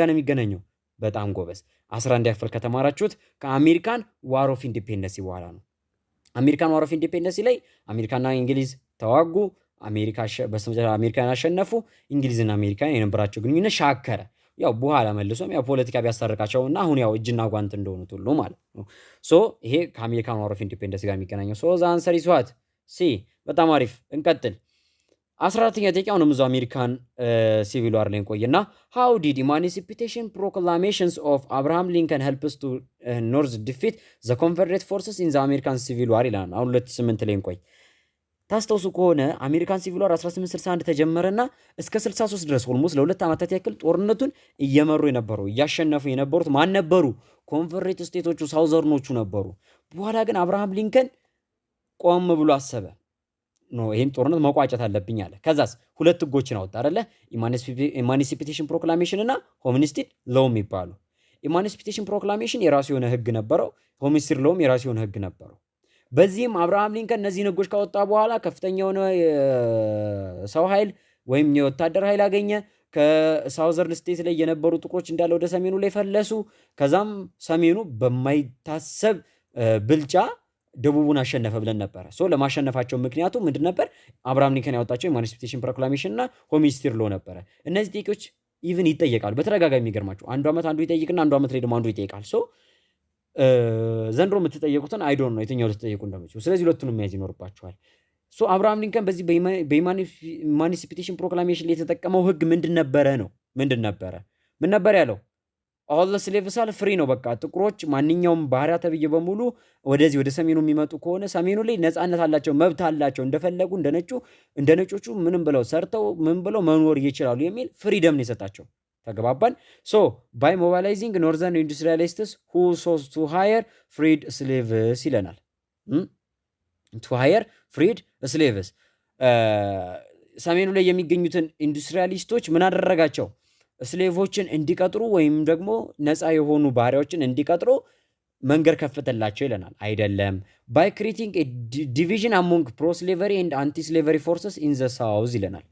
ነው የሚገናኘው? በጣም ጎበዝ 11 ያክፍል ከተማራችሁት ከአሜሪካን ዋር ኦፍ ኢንዲፔንደንሲ በኋላ ነው። አሜሪካን ዋር ኦፍ ኢንዲፔንደንሲ ላይ አሜሪካና እንግሊዝ ተዋጉ። አሜሪካን አሸነፉ። እንግሊዝና አሜሪካን የነበራቸው ግንኙነት ሻከረ። ያው በኋላ መልሶም ያው ፖለቲካ ቢያስታርቃቸውና አሁን ያው እጅና ጓንት እንደሆኑት ሁሉ ማለት ነው። ይሄ ከአሜሪካን ዋር ኦፍ ኢንዲፔንደንሲ ጋር የሚገናኘው ዘ አንሰር ኢዝ ዋት ሲ። በጣም አሪፍ እንቀጥል። 14ኛ ጥያቄ አሁንም እዛው አሜሪካን ሲቪል ዋር ላይ እንቆይና ሃው ዲድ ኢማንሲፒቴሽን ፕሮክላሜሽንስ ኦፍ አብርሃም ሊንከን ሄልፕስ ቱ ኖርዝ ዲፊት ዘ ኮንፌደሬት ፎርስስ ኢን ዘ አሜሪካን ሲቪል ዋር ይላል። አሁን 28 ላይ እንቆይ። ታስታውሱ ከሆነ አሜሪካን ሲቪል ዋር 1861 ተጀመረና እስከ 63 ድረስ ኦልሞስት ለሁለት ዓመታት ያክል ጦርነቱን እየመሩ እያሸነፉ የነበሩት ማን ነበሩ? ኮንፌደሬት ስቴቶቹ ሳውዘርኖቹ ነበሩ። በኋላ ግን አብርሃም ሊንከን ቆም ብሎ አሰበ። ይህን ጦርነት መቋጨት አለብኝ አለ። ከዛስ ሁለት ህጎችን አወጣ አይደለ? ኢማንሲፒቴሽን ፕሮክላሜሽን እና ሆሚኒስቲድ ሎው የሚባሉ። ኢማንሲፒቴሽን ፕሮክላሜሽን የራሱ የሆነ ህግ ነበረው። ሆሚኒስቲድ ሎውም የራሱ የሆነ ህግ ነበረው። በዚህም አብርሃም ሊንከን እነዚህን ህጎች ካወጣ በኋላ ከፍተኛ የሆነ ሰው ኃይል ወይም የወታደር ኃይል አገኘ። ከሳውዘርን ስቴት ላይ የነበሩ ጥቁሮች እንዳለ ወደ ሰሜኑ ላይ ፈለሱ። ከዛም ሰሜኑ በማይታሰብ ብልጫ ደቡቡን አሸነፈ ብለን ነበረ። ለማሸነፋቸው ምክንያቱ ምንድን ነበር? አብርሃም ሊንከን ያወጣቸው ኢማንሲፒቴሽን ፕሮክላሜሽን እና ሆሚኒስቲድ ሎው ነበረ። እነዚህ ጥያቄዎች ኢቭን ይጠየቃሉ በተደጋጋሚ። የሚገርማቸው አንዱ ዓመት አንዱ ይጠይቅና አንዱ ዓመት ላይ ደግሞ አንዱ ይጠይቃል። ዘንድሮ የምትጠየቁትን አይዶን ነው የትኛው ልትጠየቁ እንደምችሉ። ስለዚህ ሁለቱንም መያዝ ይኖርባቸዋል። አብርሃም ሊንከን በዚህ በኢማንሲፒቴሽን ፕሮክላሜሽን ላይ የተጠቀመው ህግ ምንድን ነበር ያለው? ኦል ዘ ስሌቭስ አር ፍሪ ነው። በቃ ጥቁሮች ማንኛውም ባህሪያ ተብዬ በሙሉ ወደዚህ ወደ ሰሜኑ የሚመጡ ከሆነ ሰሜኑ ላይ ነፃነት አላቸው፣ መብት አላቸው፣ እንደፈለጉ እንደ ነጮቹ ምንም ብለው ሰርተው ምን ብለው መኖር ይችላሉ የሚል ፍሪደም ነው የሰጣቸው። ተገባባን? ባይ ሞባላይዚንግ ኖርዘርን ኢንዱስትሪያሊስትስ ሁ ሶስ ቱ ሃየር ፍሪድ ስሌቭስ ይለናል። ቱ ሃየር ፍሪድ ስሌቭስ ሰሜኑ ላይ የሚገኙትን ኢንዱስትሪያሊስቶች ምን አደረጋቸው? ስሌቮችን እንዲቀጥሩ ወይም ደግሞ ነፃ የሆኑ ባሪያዎችን እንዲቀጥሩ መንገድ ከፈተላቸው ይለናል። አይደለም። ባይ ክሪቲንግ ዲቪዥን አሞንግ ፕሮ ስሌቨሪ ኤንድ አንቲ ስሌቨሪ ፎርስስ ኢን ዘ ሳውዝ ይለናል።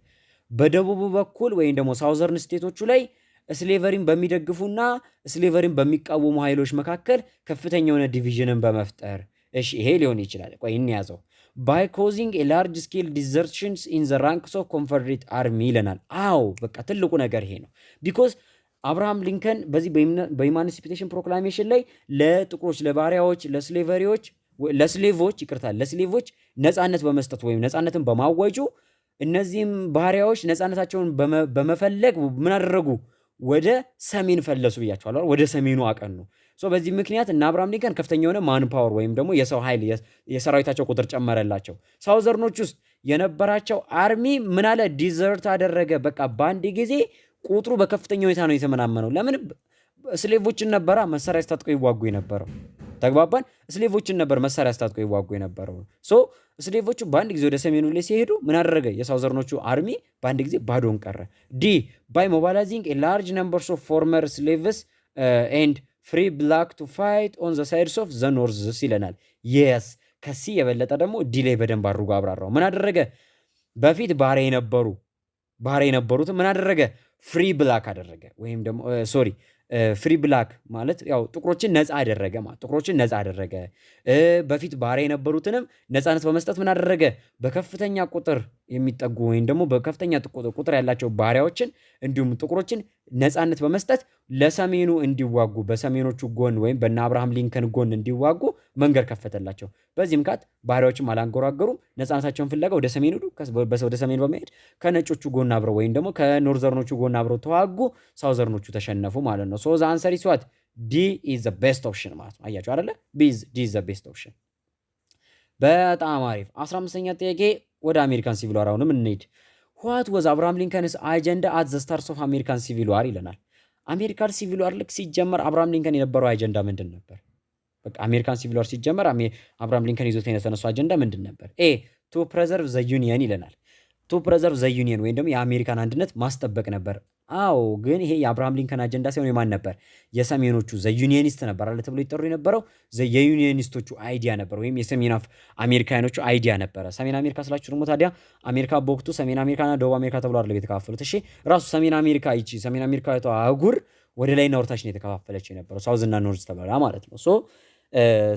በደቡቡ በኩል ወይም ደግሞ ሳውዘርን ስቴቶቹ ላይ ስሌቨሪን በሚደግፉና ስሌቨሪን በሚቃወሙ ኃይሎች መካከል ከፍተኛ የሆነ ዲቪዥንን በመፍጠር እሺ፣ ይሄ ሊሆን ይችላል። ቆይ እንያዘው። ባይ ኮዚንግ ላርጅ ስኬል ዲዘርሽንስ ኢን ዘ ራንክስ ኦፍ ኮንፌደሬት አርሚ ይለናል። አዎ በቃ ትልቁ ነገር ይሄ ነው። ቢኮዝ አብርሃም ሊንከን በዚህ በኢማንሲፔሽን ፕሮክላሜሽን ላይ ለጥቁሮች፣ ለባሪያዎች፣ ለስሌቮች ነፃነት በመስጠት ወይም ነፃነትን በማወጁ እነዚህም ባሪያዎች ነፃነታቸውን በመፈለግ ምን አደረጉ? ወደ ሰሜን ፈለሱ ብያቸዋለሁ። ወደ ሰሜኑ አቀኑ። በዚህ ምክንያት እና አብርሃም ሊንከን ከፍተኛ የሆነ ማን ፓወር ወይም ደግሞ የሰው ኃይል የሰራዊታቸው ቁጥር ጨመረላቸው። ሳውዘርኖች ውስጥ የነበራቸው አርሚ ምን አለ? ዲዘርት አደረገ። በቃ በአንድ ጊዜ ቁጥሩ በከፍተኛ ሁኔታ ነው የተመናመነው። ለምን? ስሌቮችን ነበራ መሳሪያ አስታጥቀው ይዋጉ የነበረው። ተግባባን? ስሌቮችን ነበር መሳሪያ አስታጥቀው ይዋጉ የነበረው። ስሌቮቹ በአንድ ጊዜ ወደ ሰሜኑ ላይ ሲሄዱ ምን አደረገ? የሳውዘርኖቹ አርሚ በአንድ ጊዜ ባዶን ቀረ። ዲ ባይ ሞባላይዚንግ ኤ ላርጅ ነምበርስ ኦፍ ፎርመር ስሌቭስ ኤንድ ፍሪ ብላክ ቱ ፋይት ኦን ዘ ሳይድስ ኦፍ ዘ ኖርዝስ ይለናል። የስ ከዚህ የበለጠ ደግሞ ዲ ላይ በደንብ አድርጎ አብራራው። ምን አደረገ? በፊት ባሪያ የነበሩትን ምን አደረገ? ፍሪ ብላክ አደረገ። ወይም ደግሞ ሶሪ ፍሪ ብላክ ማለት ያው ጥቁሮችን ነፃ አደረገ ማለት ጥቁሮችን ነፃ አደረገ። በፊት ባሪያ የነበሩትንም ነፃነት በመስጠት ምን አደረገ? በከፍተኛ ቁጥር የሚጠጉ ወይም ደግሞ በከፍተኛ ቁጥር ያላቸው ባሪያዎችን እንዲሁም ጥቁሮችን ነፃነት በመስጠት ለሰሜኑ እንዲዋጉ በሰሜኖቹ ጎን ወይም በእነ አብርሃም ሊንከን ጎን እንዲዋጉ መንገድ ከፈተላቸው። በዚህ ምክንያት ባሪያዎችም አላንጎራገሩም። ነፃነታቸውን ፍለጋ ወደ ሰሜን ሄዱ። ወደ ሰሜን በመሄድ ከነጮቹ ጎን አብረው ወይም ደግሞ ከኖርዘርኖቹ ጎን አብረው ተዋጉ። ሳውዘርኖቹ ተሸነፉ ማለት ነው። ሶ ዘ አንሰር ኢዝ ዋት? ዲ ኢዝ ዘ ቤስት ኦፕሽን ማለት ነው። አያችሁ አይደለ? ዲ ኢዝ ዘ ቤስት ኦፕሽን። በጣም አሪፍ። 15ኛ ጥያቄ ወደ አሜሪካን ሲቪል ዋር አሁንም እንሂድ። ዋት ወዝ አብርሃም ሊንከንስ አጀንዳ አት ዘ ስታርስ ኦፍ አሜሪካን ሲቪል ዋር ይለናል። አሜሪካን ሲቪል ዋር ልክ ሲጀመር አብርሃም ሊንከን የነበረው አጀንዳ ምንድን ነበር? በቃ አሜሪካን ሲቪል ዋር ሲጀመር አብርሃም ሊንከን ይዞት የተነሳው አጀንዳ ምንድን ነበር? ኤ ቱ ፕሬዘርቭ ዘ ዩኒየን ይለናል። ቱ ፕሬዘርቭ ዘ ዩኒየን ወይም ደግሞ የአሜሪካን አንድነት ማስጠበቅ ነበር። አዎ፣ ግን ይሄ የአብርሃም ሊንከን አጀንዳ ሳይሆን የማን ነበር? የሰሜኖቹ ዘ ዩኒየኒስት ነበር አለ ተብሎ ይጠሩ የነበረው የዩኒየኒስቶቹ አይዲያ ነበር፣ ወይም የሰሜን አሜሪካኖቹ አይዲያ ነበረ። ሰሜን አሜሪካ ስላችሁ ደግሞ ታዲያ አሜሪካ በወቅቱ ሰሜን አሜሪካና ደቡብ አሜሪካ ተብሎ አይደለም የተከፋፈሉት። እሺ፣ ራሱ ሰሜን አሜሪካ ሰሜን አሜሪካ አህጉር ወደ ላይና ወደታች ነው የተከፋፈለች የነበረው፣ ሳውዝና ኖርዝ ተባላ ማለት ነው።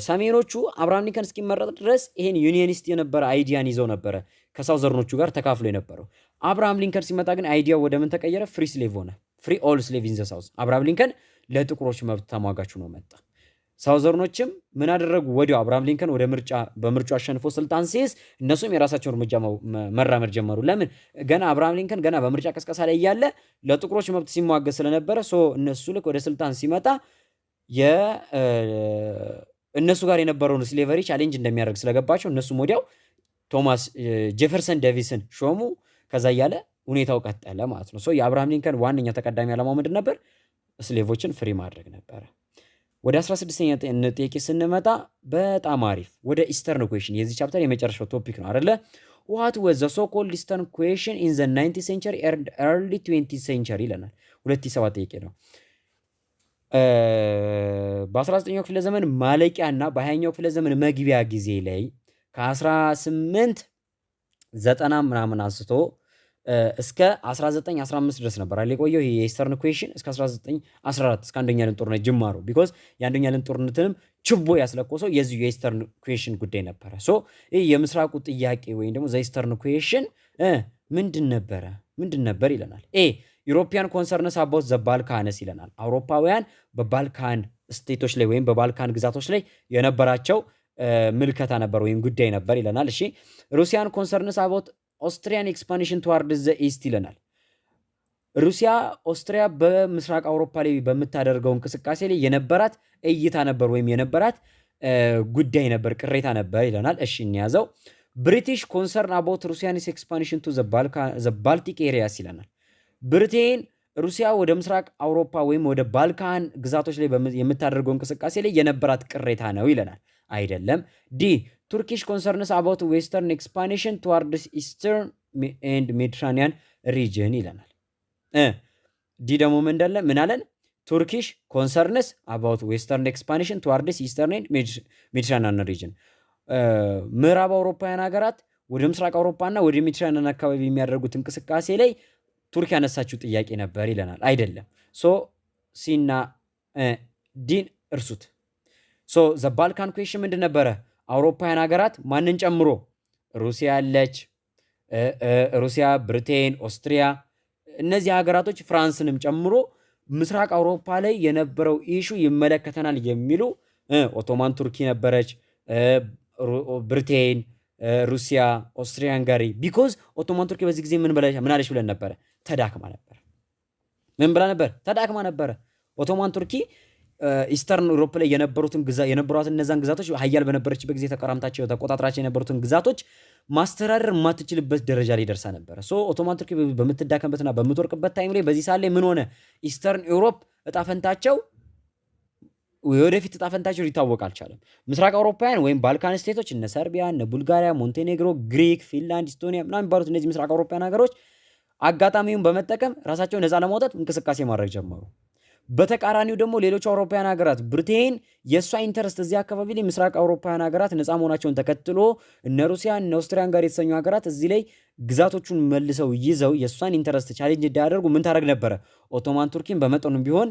ሰሜኖቹ አብርሃም ሊንከን እስኪመረጥ ድረስ ይሄን ዩኒየኒስት የነበረ አይዲያን ይዘው ነበረ ከሳውዘርኖቹ ጋር ተካፍሎ የነበረው። አብርሃም ሊንከን ሲመጣ ግን አይዲያው ወደ ምን ተቀየረ? ፍሪ ስሌቭ ሆነ። ፍሪ ኦል ስሌቭ ኢን ዘ ሳውዝ። አብርሃም ሊንከን ለጥቁሮች መብት ተሟጋች ሆኖ መጣ። ሳውዘርኖችም ምን አደረጉ? ወዲያው አብርሃም ሊንከን በምርጫ አሸንፎ ስልጣን ሲይዝ እነሱም የራሳቸውን እርምጃ መራመድ ጀመሩ። ለምን? ገና አብርሃም ሊንከን ገና በምርጫ ቀስቀሳ ላይ እያለ ለጥቁሮች መብት ሲሟገት ስለነበረ እነሱ ልክ ወደ ስልጣን ሲመጣ እነሱ ጋር የነበረውን ስሌቨሪ ቻሌንጅ እንደሚያደርግ ስለገባቸው እነሱም ወዲያው ቶማስ ጄፈርሰን ዴቪስን ሾሙ። ከዛ እያለ ሁኔታው ቀጠለ ማለት ነው። የአብርሃም ሊንከን ዋነኛ ተቀዳሚ ዓላማው ምንድን ነበር? ስሌቮችን ፍሪ ማድረግ ነበረ። ወደ 16ኛ ጥያቄ ስንመጣ በጣም አሪፍ፣ ወደ ኢስተርን ኩዌሽን የዚህ ቻፕተር የመጨረሻው ቶፒክ ነው አይደለ? ዋት ወዝ ዘ ሶ ኮልድ ኢስተርን ኩዌሽን ኢን ዘ 19th ሴንቸሪ ኤንድ ኤርሊ 20th ሴንቸሪ ይለናል። 2007 ጥያቄ ነው። በ19ኛው ክፍለ ዘመን ማለቂያ እና በ20ኛው ክፍለ ዘመን መግቢያ ጊዜ ላይ ከ1890 ምናምን አንስቶ እስከ 1915 ድረስ ነበር አይደል የቆየው ይሄ የኢስተርን ኩዌሽን እስከ 1914 እስከ አንደኛ ዓለም ጦርነት ጅማሮ። ቢኮዝ የአንደኛ ዓለም ጦርነትንም ችቦ ያስለኮሰው የዚሁ የኢስተርን ኩዌሽን ጉዳይ ነበረ። ይህ የምስራቁ ጥያቄ ወይም ደግሞ ዘ ኢስተርን ኩዌሽን ምንድን ነበር ይለናል። ዩሮፒያን ኮንሰርንስ አባውት ዘ ባልካንስ ይለናል። አውሮፓውያን በባልካን ስቴቶች ላይ ወይም በባልካን ግዛቶች ላይ የነበራቸው ምልከታ ነበር ወይም ጉዳይ ነበር ይለናል። እሺ፣ ሩሲያን ኮንሰርንስ አባውት ኦስትሪያን ኤክስፓንሽን ቱዋርድ ዘ ኢስት ይለናል። ሩሲያ ኦስትሪያ በምስራቅ አውሮፓ ላይ በምታደርገው እንቅስቃሴ ላይ የነበራት እይታ ነበር ወይም የነበራት ጉዳይ ነበር፣ ቅሬታ ነበር ይለናል። እሺ፣ እንያዘው። ብሪቲሽ ኮንሰርን አባውት ሩሲያንስ ኤክስፓንሽን ቱ ዘ ባልቲክ ኤሪያስ ይለናል። ብሪቴን ሩሲያ ወደ ምስራቅ አውሮፓ ወይም ወደ ባልካን ግዛቶች ላይ የምታደርገው እንቅስቃሴ ላይ የነበራት ቅሬታ ነው ይለናል። አይደለም። ዲ ቱርኪሽ ኮንሰርንስ አባውት ዌስተርን ኤክስፓንሽን ቱዋርድስ ኢስተርን ኤንድ ሜዲትራኒያን ሪጅን ይለናል። ዲ ደግሞ ምን አለን? ቱርኪሽ ኮንሰርንስ አባውት ዌስተርን ኤክስፓንሽን ቱዋርድስ ኢስተርን ኤንድ ሜዲትራኒያን ሪጅን፣ ምዕራብ አውሮፓውያን ሀገራት ወደ ምስራቅ አውሮፓና ወደ ሜዲትራኒያን አካባቢ የሚያደርጉት እንቅስቃሴ ላይ ቱርክ ያነሳችው ጥያቄ ነበር ይለናል። አይደለም። ሲና ዲን እርሱት። ዘ ባልካን ኩዌሽን ምንድን ነበረ? አውሮፓውያን ሀገራት ማንን ጨምሮ? ሩሲያ አለች፣ ሩሲያ፣ ብሪቴን፣ ኦስትሪያ፣ እነዚህ ሀገራቶች ፍራንስንም ጨምሮ ምስራቅ አውሮፓ ላይ የነበረው ኢሹ ይመለከተናል የሚሉ ኦቶማን ቱርኪ ነበረች፣ ብሪቴን፣ ሩሲያ፣ ኦስትሪያ ሃንጋሪ። ቢኮዝ ኦቶማን ቱርኪ በዚህ ጊዜ ምን አለች ብለን ነበረ? ተዳክማ ነበር። ምን ብላ ነበር? ተዳክማ ነበረ። ኦቶማን ቱርኪ ኢስተርን ዩሮፕ ላይ የነበሯትን እነዛን ግዛቶች ሀያል በነበረችበት ጊዜ ተቆጣጥራቸው የነበሩትን ግዛቶች ማስተዳደር የማትችልበት ደረጃ ላይ ደርሳ ነበረ። ኦቶማን ቱርኪ በምትዳከምበትና በምትወርቅበት ታይም ላይ በዚህ ሰዓት ላይ ምን ሆነ? ኢስተርን ዩሮፕ እጣፈንታቸው የወደፊት እጣፈንታቸው ሊታወቅ አልቻለም። ምስራቅ አውሮፓውያን ወይም ባልካን ስቴቶች እነ ሰርቢያ፣ እነ ቡልጋሪያ፣ ሞንቴኔግሮ፣ ግሪክ፣ ፊንላንድ፣ ኢስቶኒያ ምናምን የሚባሉት እነዚህ ምስራቅ አውሮፓውያን ሀገሮች አጋጣሚውን በመጠቀም ራሳቸውን ነፃ ለማውጣት እንቅስቃሴ ማድረግ ጀመሩ። በተቃራኒው ደግሞ ሌሎች አውሮፓውያን ሀገራት ብሪቴን የእሷ ኢንተረስት እዚህ አካባቢ ላይ ምስራቅ አውሮፓውያን ሀገራት ነፃ መሆናቸውን ተከትሎ እነ ሩሲያ እነ ኦስትሪያን ጋር የተሰኙ ሀገራት እዚህ ላይ ግዛቶቹን መልሰው ይዘው የእሷን ኢንተረስት ቻሌንጅ እንዳያደርጉ ምን ታደርግ ነበረ? ኦቶማን ቱርኪን በመጠኑም ቢሆን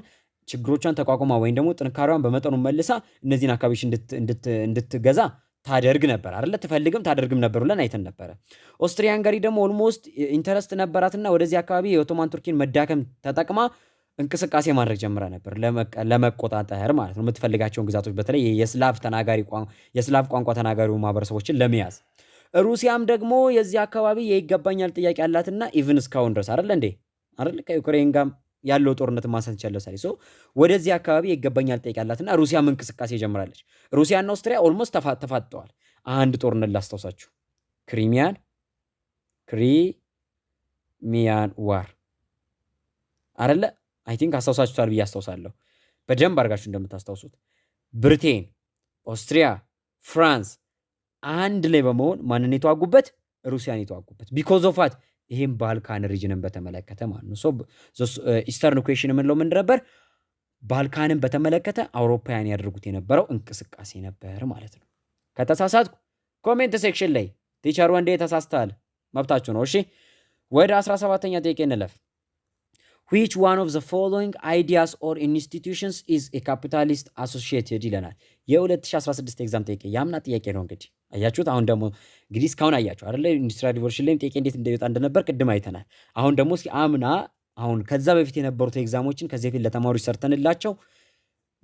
ችግሮቿን ተቋቁማ ወይም ደግሞ ጥንካሬዋን በመጠኑ መልሳ እነዚህን አካባቢዎች እንድትገዛ ታደርግ ነበር አይደለ? ትፈልግም ታደርግም ነበር ብለን አይተን ነበረ። ኦስትሪያ ሃንጋሪ ደግሞ ኦልሞስት ኢንተረስት ነበራትና ወደዚህ አካባቢ የኦቶማን ቱርኪን መዳከም ተጠቅማ እንቅስቃሴ ማድረግ ጀምራ ነበር፣ ለመቆጣጠር ማለት ነው። የምትፈልጋቸውን ግዛቶች በተለይ የስላቭ ቋንቋ ተናጋሪ ማህበረሰቦችን ለመያዝ። ሩሲያም ደግሞ የዚህ አካባቢ የይገባኛል ጥያቄ ያላትና ኢቭን እስካሁን ድረስ አይደለ እንዴ አይደለ ከዩክሬን ጋር ያለው ጦርነት ማንሳት ይቻላል። ሳይሶ ወደዚህ አካባቢ የይገባኛል ጥያቄ ያላትና ሩሲያም እንቅስቃሴ ጀምራለች። ሩሲያና ኦስትሪያ ኦልሞስት ተፋጠዋል። አንድ ጦርነት ላስታውሳችሁ፣ ክሪሚያን ዋር አይደለ? አይ ቲንክ አስታውሳችኋል ብዬ አስታውሳለሁ። በደንብ አድርጋችሁ እንደምታስታውሱት ብሪቴን፣ ኦስትሪያ፣ ፍራንስ አንድ ላይ በመሆን ማንን የተዋጉበት? ሩሲያን የተዋጉበት። ቢኮዝ ኦፍ ዋት? ይሄም ባልካን ሪጅንን በተመለከተ ማለት ነው። ኢስተርን ኢኩዌሽን የምንለው ምን ነበር? ባልካንን በተመለከተ አውሮፓውያን ያደርጉት የነበረው እንቅስቃሴ ነበር ማለት ነው። ከተሳሳትኩ ኮሜንት ሴክሽን ላይ ቲቸር ወንዴ ተሳስተሃል፣ መብታችሁ ነው። እሺ ወደ 17ኛ ጥያቄ እንለፍ። which one of the following ideas or institutions is a capitalist associated ይለናል። የ2016 ኤግዛም ጥያቄ ያምና ጥያቄ ነው። እንግዲህ አያችሁት። አሁን ደግሞ እንግዲህ እስካሁን አያችሁ አይደለ? ኢንዱስትሪያል ሪቮሉሽን ላይ ጥያቄ እንዴት እንደሚወጣ እንደነበር ቅድም አይተናል። አሁን ደግሞ እስኪ አምና አሁን ከዛ በፊት የነበሩት ኤግዛሞችን ከዚህ በፊት ለተማሪዎች ሰርተንላቸው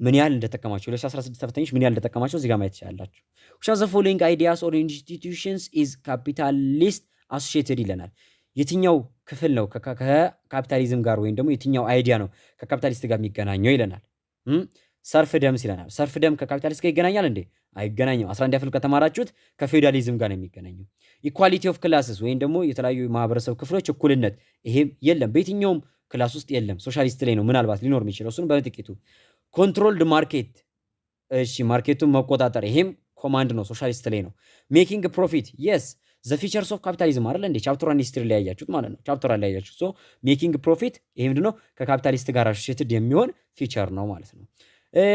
ምን ያህል እንደተጠቀማቸው 2016 ተፈታኞች ምን ያህል እንደተጠቀማቸው እዚህ ጋር ማየት ትችላላችሁ። which of the following ideas or institutions is capitalist associated ይለናል። የትኛው ክፍል ነው ከካፒታሊዝም ጋር ወይም ደግሞ የትኛው አይዲያ ነው ከካፒታሊስት ጋር የሚገናኘው ይለናል። ሰርፍ ደምስ ይለናል። ሰርፍ ደም ከካፒታሊስት ጋር ይገናኛል እንዴ? አይገናኝም። 11 ክፍል ከተማራችሁት ከፌውዳሊዝም ጋር ነው የሚገናኘው። ኢኳሊቲ ኦፍ ክላስስ ወይም ደግሞ የተለያዩ ማህበረሰብ ክፍሎች እኩልነት፣ ይሄም የለም በየትኛውም ክላስ ውስጥ የለም። ሶሻሊስት ላይ ነው ምናልባት ሊኖር የሚችለው፣ እሱን በጥቂቱ። ኮንትሮልድ ማርኬት፣ እሺ ማርኬቱን መቆጣጠር፣ ይሄም ኮማንድ ነው፣ ሶሻሊስት ላይ ነው። ሜኪንግ ፕሮፊት፣ የስ ዘ ፊቸርስ ኦፍ ካፒታሊዝም አይደል እንዴ? ቻፕተር 1 ሂስትሪ ላይ ያያችሁት ማለት ነው። ቻፕተር ላይ ያያችሁት። ሶ ሜኪንግ ፕሮፊት ይሄ ምንድነው? ከካፒታሊስት ጋር አሶሺየትድ የሚሆን ፊቸር ነው ማለት ነው።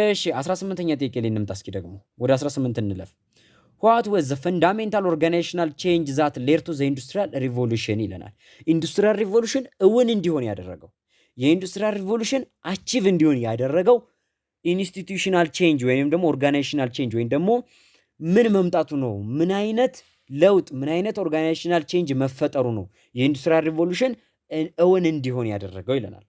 እሺ 18ኛ ጥያቄ ላይ እንምጣ። እስኪ ደግሞ ወደ 18 እንለፍ። what was the fundamental organizational change that led to the industrial revolution ይለናል። ኢንዱስትሪያል ሪቮሉሽን እውን እንዲሆን ያደረገው የኢንዱስትሪያል ሪቮሉሽን አቺቭ እንዲሆን ያደረገው ኢንስቲትዩሽናል ቼንጅ ወይም ደግሞ ኦርጋናይዜሽናል ቼንጅ ወይም ደግሞ ምን መምጣቱ ነው? ምን አይነት ለውጥ ምን አይነት ኦርጋናይዜሽናል ቼንጅ መፈጠሩ ነው የኢንዱስትሪያል ሪቮሉሽን እውን እንዲሆን ያደረገው ይለናል።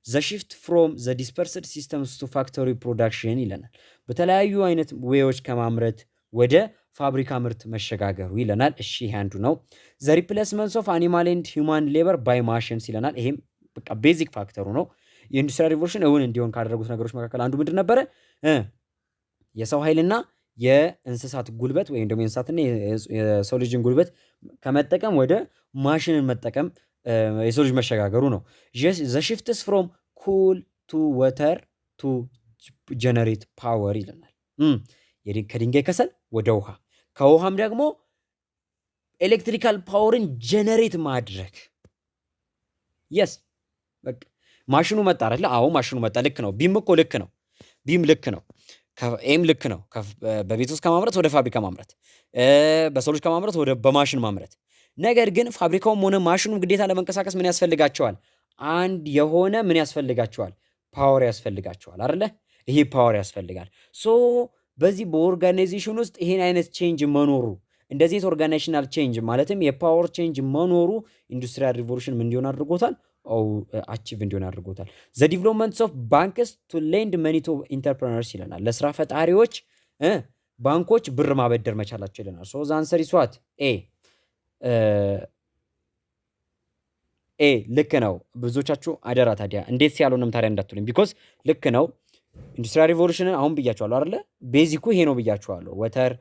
ዘ ሺፍት ፍሮም ዘ ዲስፐርስድ ሲስተምስ ቱ ፋክቶሪ ፕሮዳክሽን ይለናል። በተለያዩ አይነት ዌዎች ከማምረት ወደ ፋብሪካ ምርት መሸጋገሩ ይለናል። እሺ ይሄ አንዱ ነው። ዘ ሪፕሌስመንትስ ኦፍ አኒማል ኤንድ ሂውማን ሌበር ባይ ማሽንስ ይለናል። ይሄም በቃ ቤዚክ ፋክተሩ ነው። የኢንዱስትሪያል ሪቮሉሽን እውን እንዲሆን ካደረጉት ነገሮች መካከል አንዱ ምንድን ነበረ? የሰው ኃይልና የእንስሳት ጉልበት ወይም ደግሞ የእንስሳትና የሰው ልጅን ጉልበት ከመጠቀም ወደ ማሽንን መጠቀም የሰው ልጅ መሸጋገሩ ነው። ዘ ሽፍትስ ፍሮም ኩል ቱ ወተር ቱ ጀነሬት ፓወር ይለናል። ከድንጋይ ከሰል ወደ ውሃ፣ ከውሃም ደግሞ ኤሌክትሪካል ፓወርን ጀነሬት ማድረግ። የስ በቃ ማሽኑ መጣ አይደለ? አዎ ማሽኑ መጣ። ልክ ነው። ቢም እኮ ልክ ነው። ቢም ልክ ነው። ኤም ልክ ነው። በቤት ውስጥ ከማምረት ወደ ፋብሪካ ማምረት፣ በሰው ልጅ ከማምረት ወደ በማሽን ማምረት። ነገር ግን ፋብሪካውም ሆነ ማሽኑም ግዴታ ለመንቀሳቀስ ምን ያስፈልጋቸዋል? አንድ የሆነ ምን ያስፈልጋቸዋል? ፓወር ያስፈልጋቸዋል አይደለ? ይሄ ፓወር ያስፈልጋል። ሶ በዚህ በኦርጋናይዜሽን ውስጥ ይሄን አይነት ቼንጅ መኖሩ እንደዚህ ኦርጋናይዜሽናል ቼንጅ ማለትም የፓወር ቼንጅ መኖሩ ኢንዱስትሪያል ሪቮሉሽን ምን እንዲሆን አድርጎታል? አቺቭ እንዲሆን አድርጎታል። ዘ ዲቨሎፕመንትስ ኦፍ ባንክስ ቱ ሌንድ መኒ ቱ ኢንተርፕረነርስ ይለናል። ለስራ ፈጣሪዎች ባንኮች ብር ማበደር መቻላቸው ይለናል። ሶ ዘ አንሰር ኢዝ ዋት ኤ ልክ ነው። ብዙዎቻችሁ አደራ ታዲያ እንዴት ሲያልሆነም ታዲያ እንዳትሉኝ፣ ቢኮዝ ልክ ነው። ኢንዱስትሪያል ሪቮሉሽንን አሁን ብያችኋለሁ አይደለ? ቤዚኩ ይሄ ነው ብያችኋለሁ። ወተር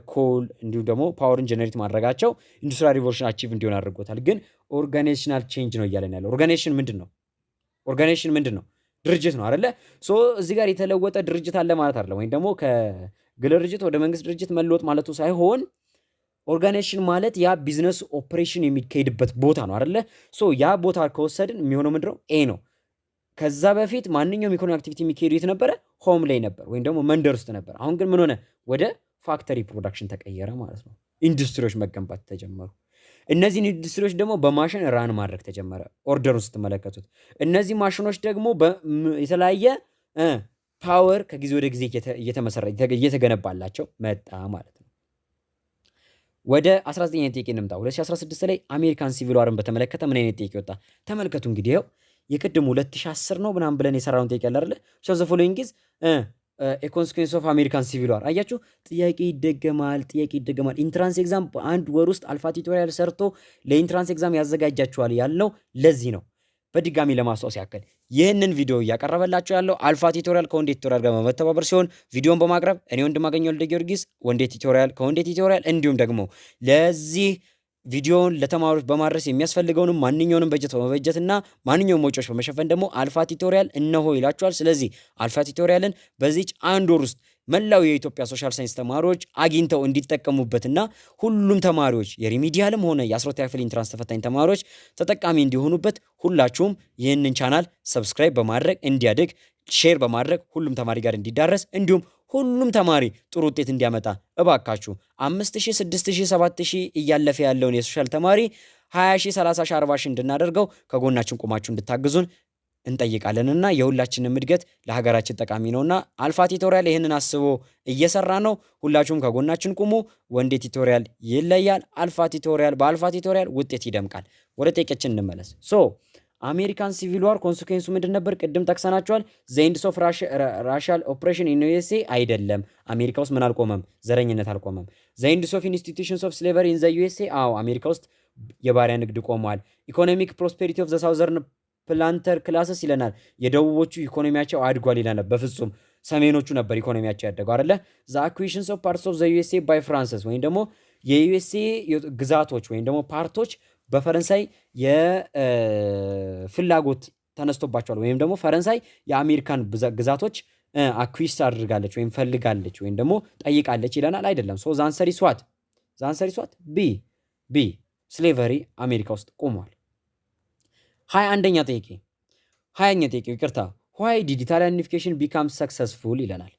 ኮል እንዲሁም ደግሞ ፓወርን ጀነሬት ማድረጋቸው ኢንዱስትሪያል ሪቮሉሽን አቺቭ እንዲሆን አድርጎታል። ግን ኦርጋናይዜሽናል ቼንጅ ነው እያለን ያለው። ኦርጋናይዜሽን ምንድን ነው? ኦርጋናይዜሽን ምንድን ነው? ድርጅት ነው አይደለ? ሶ እዚህ ጋር የተለወጠ ድርጅት አለ ማለት አይደለም። ወይም ደግሞ ከግል ድርጅት ወደ መንግስት ድርጅት መለወጥ ማለቱ ሳይሆን ኦርጋናይዜሽን ማለት ያ ቢዝነስ ኦፕሬሽን የሚካሄድበት ቦታ ነው አይደለ? ሶ ያ ቦታ ከወሰድን የሚሆነው ምንድነው? ኤ ነው። ከዛ በፊት ማንኛውም ኢኮኖሚ አክቲቪቲ የሚካሄዱ የት ነበረ? ሆም ላይ ነበር፣ ወይም ደግሞ መንደር ውስጥ ነበር። አሁን ግን ምን ሆነ? ወደ ፋክተሪ ፕሮዳክሽን ተቀየረ ማለት ነው። ኢንዱስትሪዎች መገንባት ተጀመሩ። እነዚህን ኢንዱስትሪዎች ደግሞ በማሽን ራን ማድረግ ተጀመረ። ኦርደሩን ስትመለከቱት እነዚህ ማሽኖች ደግሞ የተለያየ ፓወር ከጊዜ ወደ ጊዜ እየተገነባላቸው መጣ ማለት ነው። ወደ 19ኛ ጥያቄ እንምጣ። 2016 ላይ አሜሪካን ሲቪል ዋርን በተመለከተ ምን አይነት ጥያቄ ወጣ? ተመልከቱ እንግዲህ ይኸው የቅድሙ 2010 ነው ምናምን ብለን የሰራውን ጥያቄ አለ አይደለ? ሾው ዘ ፎሎዊንግ ኢዝ ኮንሲኩዌንስ ኦፍ አሜሪካን ሲቪል ዋር። አያችሁ ጥያቄ ይደገማል። ኢንትራንስ ኤግዛም በአንድ ወር ውስጥ አልፋ ቲቶሪያል ሰርቶ ለኢንትራንስ ኤግዛም ያዘጋጃችኋል ያልነው ለዚህ ነው። በድጋሚ ለማስታወስ ያክል ይህንን ቪዲዮ እያቀረበላችሁ ያለው አልፋ ቲቶሪያል ከወንዴ ቲቶሪያል ጋር በመተባበር ሲሆን ቪዲዮን በማቅረብ እኔ ወንድማገኘው ወልደ ጊዮርጊስ ወንዴ ቲቶሪያል ከወንዴ ቲቶሪያል እንዲሁም ደግሞ ለዚህ ቪዲዮውን ለተማሪዎች በማድረስ የሚያስፈልገውንም ማንኛውንም በጀት በመበጀትና ማንኛውም ወጪዎች በመሸፈን ደግሞ አልፋ ቲቶሪያል እነሆ ይላችኋል። ስለዚህ አልፋ ቲቶሪያልን በዚች አንድ ወር ውስጥ መላው የኢትዮጵያ ሶሻል ሳይንስ ተማሪዎች አግኝተው እንዲጠቀሙበትና ሁሉም ተማሪዎች የሪሚዲያልም ሆነ የ12ኛ ክፍል ኢንትራንስ ተፈታኝ ተማሪዎች ተጠቃሚ እንዲሆኑበት ሁላችሁም ይህንን ቻናል ሰብስክራይብ በማድረግ እንዲያድግ፣ ሼር በማድረግ ሁሉም ተማሪ ጋር እንዲዳረስ እንዲሁም ሁሉም ተማሪ ጥሩ ውጤት እንዲያመጣ እባካችሁ 5000፣ 6000፣ 7000 እያለፈ ያለውን የሶሻል ተማሪ 20000፣ 30000፣ 40000 እንድናደርገው ከጎናችን ቆማችሁ እንድታግዙን እንጠይቃለንና የሁላችንም እድገት ለሀገራችን ጠቃሚ ነውና አልፋ ቲቶሪያል ይህንን አስቦ እየሰራ ነው። ሁላችሁም ከጎናችን ቁሙ። ወንዴ ቲቶሪያል ይለያል። አልፋ ቲቶሪያል በአልፋ ቲቶሪያል ውጤት ይደምቃል። ወደ ጥያቄያችን እንመለስ። አሜሪካን ሲቪል ዋር ኮንሲኩዌንሱ ምንድን ነበር? ቅድም ጠቅሰናቸዋል። ዘ ኤንድስ ኦፍ ራሻል ኦፕሬሽን ኢን ዩኤስኤ አይደለም። አሜሪካ ውስጥ ምን አልቆመም? ዘረኝነት አልቆመም። ዘ ኤንድስ ኦፍ ኢንስቲቱሽንስ ኦፍ ስሌቨሪ ኢን ዘ ዩኤስኤ፣ አዎ አሜሪካ ውስጥ የባሪያ ንግድ ቆሟል። ኢኮኖሚክ ፕሮስፔሪቲ ኦፍ ዘ ሳውዘርን ፕላንተር ክላስስ ይለናል። የደቡቦቹ ኢኮኖሚያቸው አድጓል ይለናል። በፍጹም ሰሜኖቹ ነበር ኢኮኖሚያቸው ያደገው አይደለ? ዘ አኩዊሽንስ ኦፍ ፓርትስ ኦፍ ዘ ዩኤስኤ ባይ ፍራንስስ፣ ወይም ደግሞ የዩኤስኤ ግዛቶች ወይም ደግሞ ፓርቶች በፈረንሳይ የፍላጎት ተነስቶባቸዋል። ወይም ደግሞ ፈረንሳይ የአሜሪካን ግዛቶች አኩዊስት አድርጋለች ወይም ፈልጋለች ወይም ደግሞ ጠይቃለች ይለናል። አይደለም። ሶ ዛንሰሪ ስዋት ቢ ስሌቨሪ አሜሪካ ውስጥ ቆሟል። 21ኛ ጥያቄ 20ኛ ጥያቄ ይቅርታ። ዋይ ዲድ ኢታሊያን ዩኒፊኬሽን ቢካም ሰክሰስፉል ይለናል።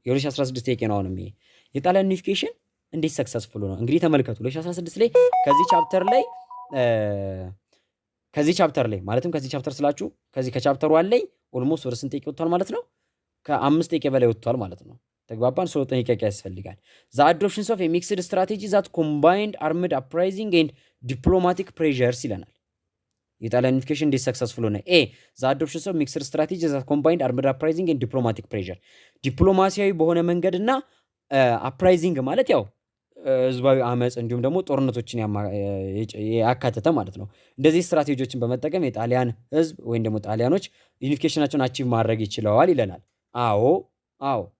የ2016 ጥያቄ ነው። አሁንም ይሄ የጣሊያን ዩኒፊኬሽን እንዴት ሰክሰስፉል ነው? እንግዲህ ተመልከቱ 2016 ላይ ከዚህ ቻፕተር ላይ ማለትም ከዚህ ቻፕተር ስላችሁ ከዚህ ከቻፕተር 1 ላይ ኦልሞስት ወደ ስንት ጥያቄ ወጥቷል ማለት ነው? ከ5 ጥያቄ በላይ ወጥቷል ማለት ነው። ተግባባን። ሶ ጥያቄ ያስፈልጋል። ዘ አዶፕሽንስ ኦፍ ሚክስድ ስትራቴጂ ዛት ኮምባይንድ አርምድ አፕራይዚንግ ኤንድ ዲፕሎማቲክ ፕሬዠርስ ይለናል። የጣሊያን ዩኒፊኬሽን እንዴት ሰክሰስፉል ሆነ? ኤ ዘ አዶፕሽንስ ኦፍ ሚክስድ ስትራቴጂ ዛት ኮምባይንድ አርምድ አፕራይዚንግ ኤንድ ዲፕሎማቲክ ፕሬዠር፣ ዲፕሎማሲያዊ በሆነ መንገድና አፕራይዚንግ ማለት ያው ህዝባዊ አመፅ እንዲሁም ደግሞ ጦርነቶችን ያካተተ ማለት ነው። እንደዚህ ስትራቴጂዎችን በመጠቀም የጣሊያን ህዝብ ወይም ደግሞ ጣሊያኖች ዩኒፊኬሽናቸውን አቺቭ ማድረግ ይችለዋል ይለናል። አዎ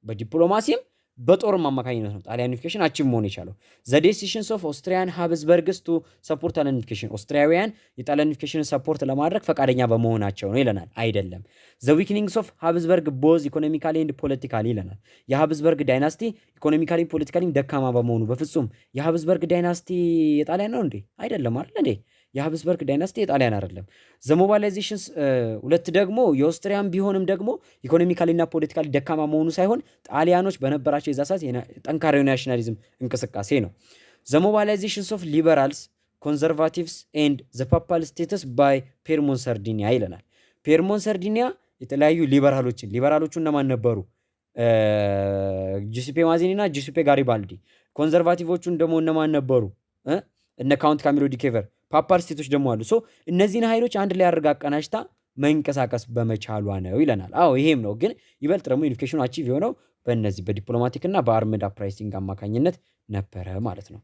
በዲፕሎማሲም በጦርም አማካኝነት ነው ጣሊያን ዩኒፊኬሽን አቺቭ መሆን የቻለው። ዘ ዴሲሽንስ ኦፍ ኦስትሪያን ሀብስበርግስ ቱ ሰፖርት ጣሊያን ዩኒፊኬሽን፣ ኦስትሪያውያን የጣሊያን ዩኒፊኬሽንን ሰፖርት ለማድረግ ፈቃደኛ በመሆናቸው ነው ይለናል። አይደለም። ዘ ዊክኒንግስ ኦፍ ሀብስበርግ ቦዝ ኢኮኖሚካሊ ኤንድ ፖለቲካሊ ይለናል። የሀብስበርግ ዳይናስቲ ኢኮኖሚካሊ ፖለቲካሊ ደካማ በመሆኑ። በፍጹም የሀብስበርግ ዳይናስቲ የጣሊያን ነው እንዴ? አይደለም አይደል እንዴ? የሀብስበርግ ዳይናስቲ የጣሊያን አይደለም። ዘ ሞባላይዜሽንስ ሁለት ደግሞ የኦስትሪያን ቢሆንም ደግሞ ኢኮኖሚካሊና ፖለቲካሊ ደካማ መሆኑ ሳይሆን ጣሊያኖች በነበራቸው የዛ ሰዓት ጠንካራ ናሽናሊዝም እንቅስቃሴ ነው። ዘ ሞባላይዜሽንስ ኦፍ ሊበራልስ ኮንዘርቫቲቭስ ኤንድ ዘ ፓፓል ስቴተስ ባይ ፔርሞን ሰርዲኒያ ይለናል። ፔርሞን ሰርዲኒያ የተለያዩ ሊበራሎቹ እነማን ነበሩ? ጁሲፔ ማዚኒ እና ጁሲፔ ጋሪባልዲ። ኮንዘርቫቲቮቹን ደግሞ እነማን ነበሩ? እነ ካውንት ካሚሎ ዲኬቨር። ፓፓል ስቴቶች ደግሞ አሉ። ሶ እነዚህን ኃይሎች አንድ ላይ አድርጋ አቀናጅታ መንቀሳቀስ በመቻሏ ነው ይለናል። አዎ ይሄም ነው፣ ግን ይበልጥ ደግሞ ዩኒፊኬሽኑ አቺቭ የሆነው በእነዚህ በዲፕሎማቲክ እና በአርምድ አፕራይሲንግ አማካኝነት ነበረ ማለት ነው።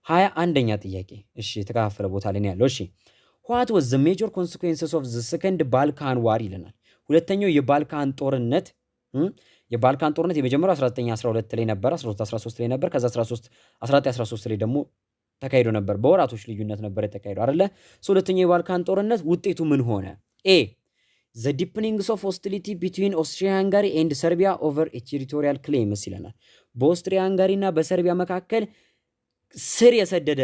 21ኛ ጥያቄ እሺ፣ የተከፋፈለ ቦታ ላይ ያለው እሺ፣ ዋት ዋዝ ዘ ሜጀር ኮንሲኩዌንስስ ኦፍ ዘ ሰከንድ ባልካን ዋር ይለናል። ሁለተኛው የባልካን ጦርነት የመጀመሪያው 1912 ላይ ነበር፣ 1313 ላይ ነበር። ከዛ 1913 ላይ ደግሞ ተካሂዶ ነበር። በወራቶች ልዩነት ነበር የተካሄደው አይደለ? ሁለተኛው የባልካን ጦርነት ውጤቱ ምን ሆነ? ኤ ዘ ዲፕኒንግስ ኦፍ ሆስቲሊቲ ቢትዊን ኦስትሪያ ሃንጋሪ ኤንድ ሰርቢያ ኦቨር ቴሪቶሪያል ክሌምስ ይለናል። በኦስትሪያ ሃንጋሪ እና በሰርቢያ መካከል ስር የሰደደ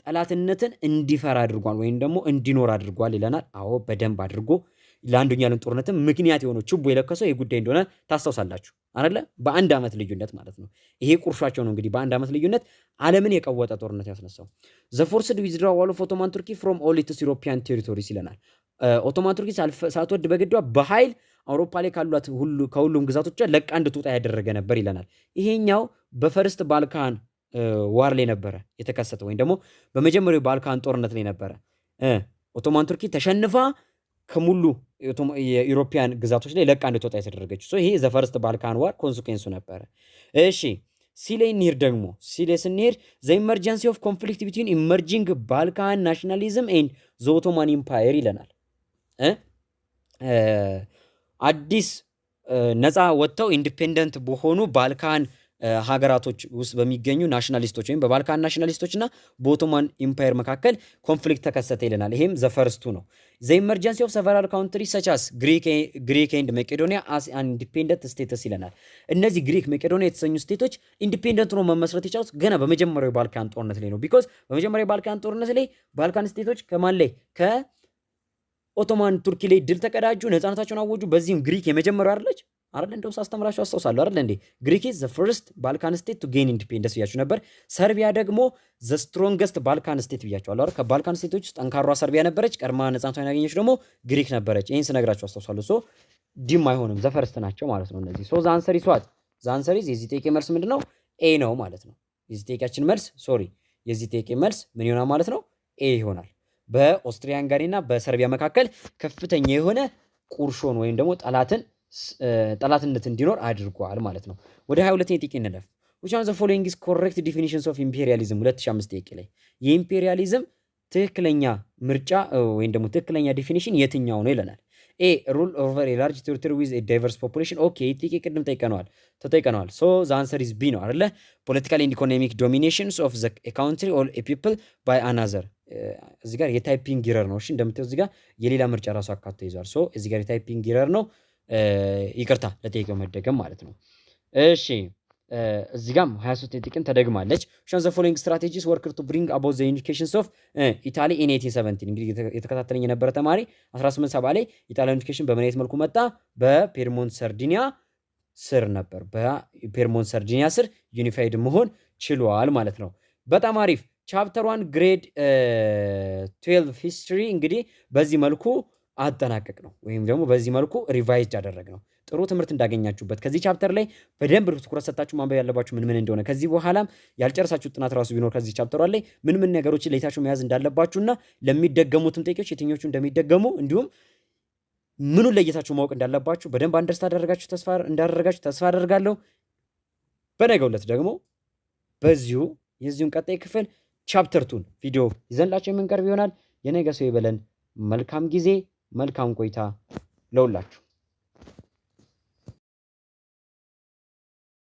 ጠላትነትን እንዲፈራ አድርጓል ወይም ደግሞ እንዲኖር አድርጓል ይለናል። አዎ በደንብ አድርጎ ለአንደኛ ዓለም ጦርነትም ምክንያት የሆነው ችቦ የለከሰው ይህ ጉዳይ እንደሆነ ታስታውሳላችሁ አይደለ? በአንድ ዓመት ልዩነት ማለት ነው። ይሄ ቁርሻቸው ነው እንግዲህ በአንድ ዓመት ልዩነት ዓለምን የቀወጠ ጦርነት ያስነሳው። ዘ ፎርስድ ዊዝድራዋል ኦፍ ኦቶማን ቱርኪ ፍሮም ኦል ኢትስ ዩሮፒያን ቴሪቶሪስ ይለናል። ኦቶማን ቱርኪ ሳትወድ በግዷ በኃይል አውሮፓ ላይ ካሏት ከሁሉም ግዛቶቿ ለቃ እንድትወጣ ያደረገ ነበር ይለናል። ይሄኛው በፈርስት ባልካን ዋር ላይ ነበረ የተከሰተ ወይም ደግሞ በመጀመሪያው ባልካን ጦርነት ላይ ነበረ ኦቶማን ቱርኪ ተሸንፋ ከሙሉ የዩሮፒያን ግዛቶች ላይ ለቃ እንድትወጣ የተደረገችው። ይሄ ዘ ፈርስት ባልካን ዋር ኮንሲኩዌንሱ ነበረ። እሺ ሲሌ እንሂድ ደግሞ ሲሌ ስንሄድ ዘ ኢመርጀንሲ ኦፍ ኮንፍሊክት ቢትዊን ኢመርጂንግ ባልካን ናሽናሊዝም ኤንድ ዘ ኦቶማን ኢምፓየር ይለናል። አዲስ ነፃ ወጥተው ኢንዲፔንደንት በሆኑ ባልካን ሀገራቶች ውስጥ በሚገኙ ናሽናሊስቶች ወይም በባልካን ናሽናሊስቶች እና በኦቶማን ኢምፓየር መካከል ኮንፍሊክት ተከሰተ ይለናል። ይሄም ዘፈርስቱ ነው። ዘ ኢመርጀንሲ ኦፍ ሰቨራል ካውንትሪ ሰቻስ ግሪክ ኤንድ መቄዶኒያ አስ ኢንዲፔንደንት ስቴተስ ይለናል። እነዚህ ግሪክ፣ መቄዶኒያ የተሰኙ ስቴቶች ኢንዲፔንደንት ነው መመስረት የቻሉት ገና በመጀመሪያው ባልካን ጦርነት ላይ ነው። ቢኮዝ በመጀመሪያው ባልካን ጦርነት ላይ ባልካን ስቴቶች ከማን ላይ ከኦቶማን ቱርኪ ላይ ድል ተቀዳጁ፣ ነፃነታቸውን አወጁ። በዚህም ግሪክ የመጀመሪያው አይደለች አይደል? እንደው ሳስተምራችሁ አስታውሳለሁ አይደል እንዴ? ግሪክ ኢዝ ዘ ፈርስት ባልካን ስቴት ቱ ጌን ኢንዲፔንደንስ ብያችሁ ነበር። ሰርቢያ ደግሞ ዘ ስትሮንገስት ባልካን ስቴት ብያችኋለሁ አይደል? ከባልካን ስቴቶች ውስጥ ጠንካሯ ሰርቢያ ነበረች። ቀድማ ነፃነቷን ያገኘች ደግሞ ግሪክ ነበረች። ይህን ስነግራችሁ አስታውሳለሁ። ሶ ዲም አይሆንም፣ ዘ ፈርስት ናቸው ማለት ነው እነዚህ። ሶ ዘ አንሰር ኢዝ ዋት? ዘ አንሰር ኢዝ የዚህ ጥያቄ መልስ ምንድነው? ኤ ነው ማለት ነው። የዚህ ጥያቄያችን መልስ የዚህ ጥያቄ መልስ ምን ይሆናል ማለት ነው? ኤ ይሆናል። በኦስትሪያ ሃንጋሪ እና በሰርቢያ መካከል ከፍተኛ የሆነ ቁርሾን ወይም ደግሞ ጠላትነት እንዲኖር አድርጓል ማለት ነው። ወደ 22ኛ ጥያቄ እንለፍ። which one of the following is correct definitions of imperialism 2005 ጥያቄ ላይ የኢምፔሪያሊዝም ትክክለኛ ምርጫ ወይም ደግሞ ትክክለኛ ዲፊኒሽን የትኛው ነው ይለናል። ኤ ሩል ኦቨር ኤ ላርጅ ቴሪቶሪ ዊዝ ኤ ዳይቨርስ ፖፑሌሽን። ኦኬ ጥያቄ ቅድም ተጠይቀነዋል። ሶ ዘ አንሰር ኢዝ ቢ ነው አይደለ? ፖለቲካል ኤንድ ኢኮኖሚክ ዶሚኔሽንስ ኦፍ ዘ ካውንትሪ ኦር ኤ ፒፕል ባይ አናዘር። እዚህ ጋር የታይፒንግ ኢረር ነው። እሺ እንደምታዩት እዚህ ጋር የሌላ ምርጫ ራሱ አካቶ ይዟል። ሶ እዚህ ጋር የታይፒንግ ኢረር ነው። ይቅርታ ለጥያቄው መደገም ማለት ነው። እሺ እዚህ ጋም 23 ጥያቄን ተደግማለች። ሻን ዘ ፎሎዊንግ ስትራቴጂስ ወርክድ ቱ ብሪንግ አባውት ዘ ዩኒፊኬሽንስ ኦፍ ኢታሊ ኢን 1817 እንግዲህ የተከታተለኝ የነበረ ተማሪ 1870 ላይ ኢጣሊያን ዩኒፊኬሽን በምን አይነት መልኩ መጣ? በፔርሞንት ሰርዲኒያ ስር ነበር። በፔርሞንት ሰርዲኒያ ስር ዩኒፋይድ መሆን ችሏል ማለት ነው። በጣም አሪፍ። ቻፕተር 1 ግሬድ 12 ሂስትሪ እንግዲህ በዚህ መልኩ አጠናቀቅ ነው ወይም ደግሞ በዚህ መልኩ ሪቫይዝ ያደረግ ነው። ጥሩ ትምህርት እንዳገኛችሁበት ከዚህ ቻፕተር ላይ በደንብ ትኩረት ሰጣችሁ ማንበብ ያለባችሁ ምን እንደሆነ ከዚህ በኋላም ያልጨረሳችሁት ጥናት ራሱ ቢኖር ከዚህ ቻፕተር ላይ ምን ነገሮችን ለይታችሁ መያዝ እንዳለባችሁና ለሚደገሙትም ጥያቄዎች የትኞቹ እንደሚደገሙ እንዲሁም ምኑን ለይታችሁ ማወቅ እንዳለባችሁ በደንብ አንደርስታንድ እንዳደረጋችሁ ተስፋ አደርጋለሁ። በነገው ዕለት ደግሞ የዚሁን ቀጣይ ክፍል ቻፕተር 2 ቪዲዮ ይዘንላችሁ የምንቀርብ ይሆናል። የነገ ሰው ይበለን። መልካም ጊዜ፣ መልካም ቆይታ ለሁላችሁ።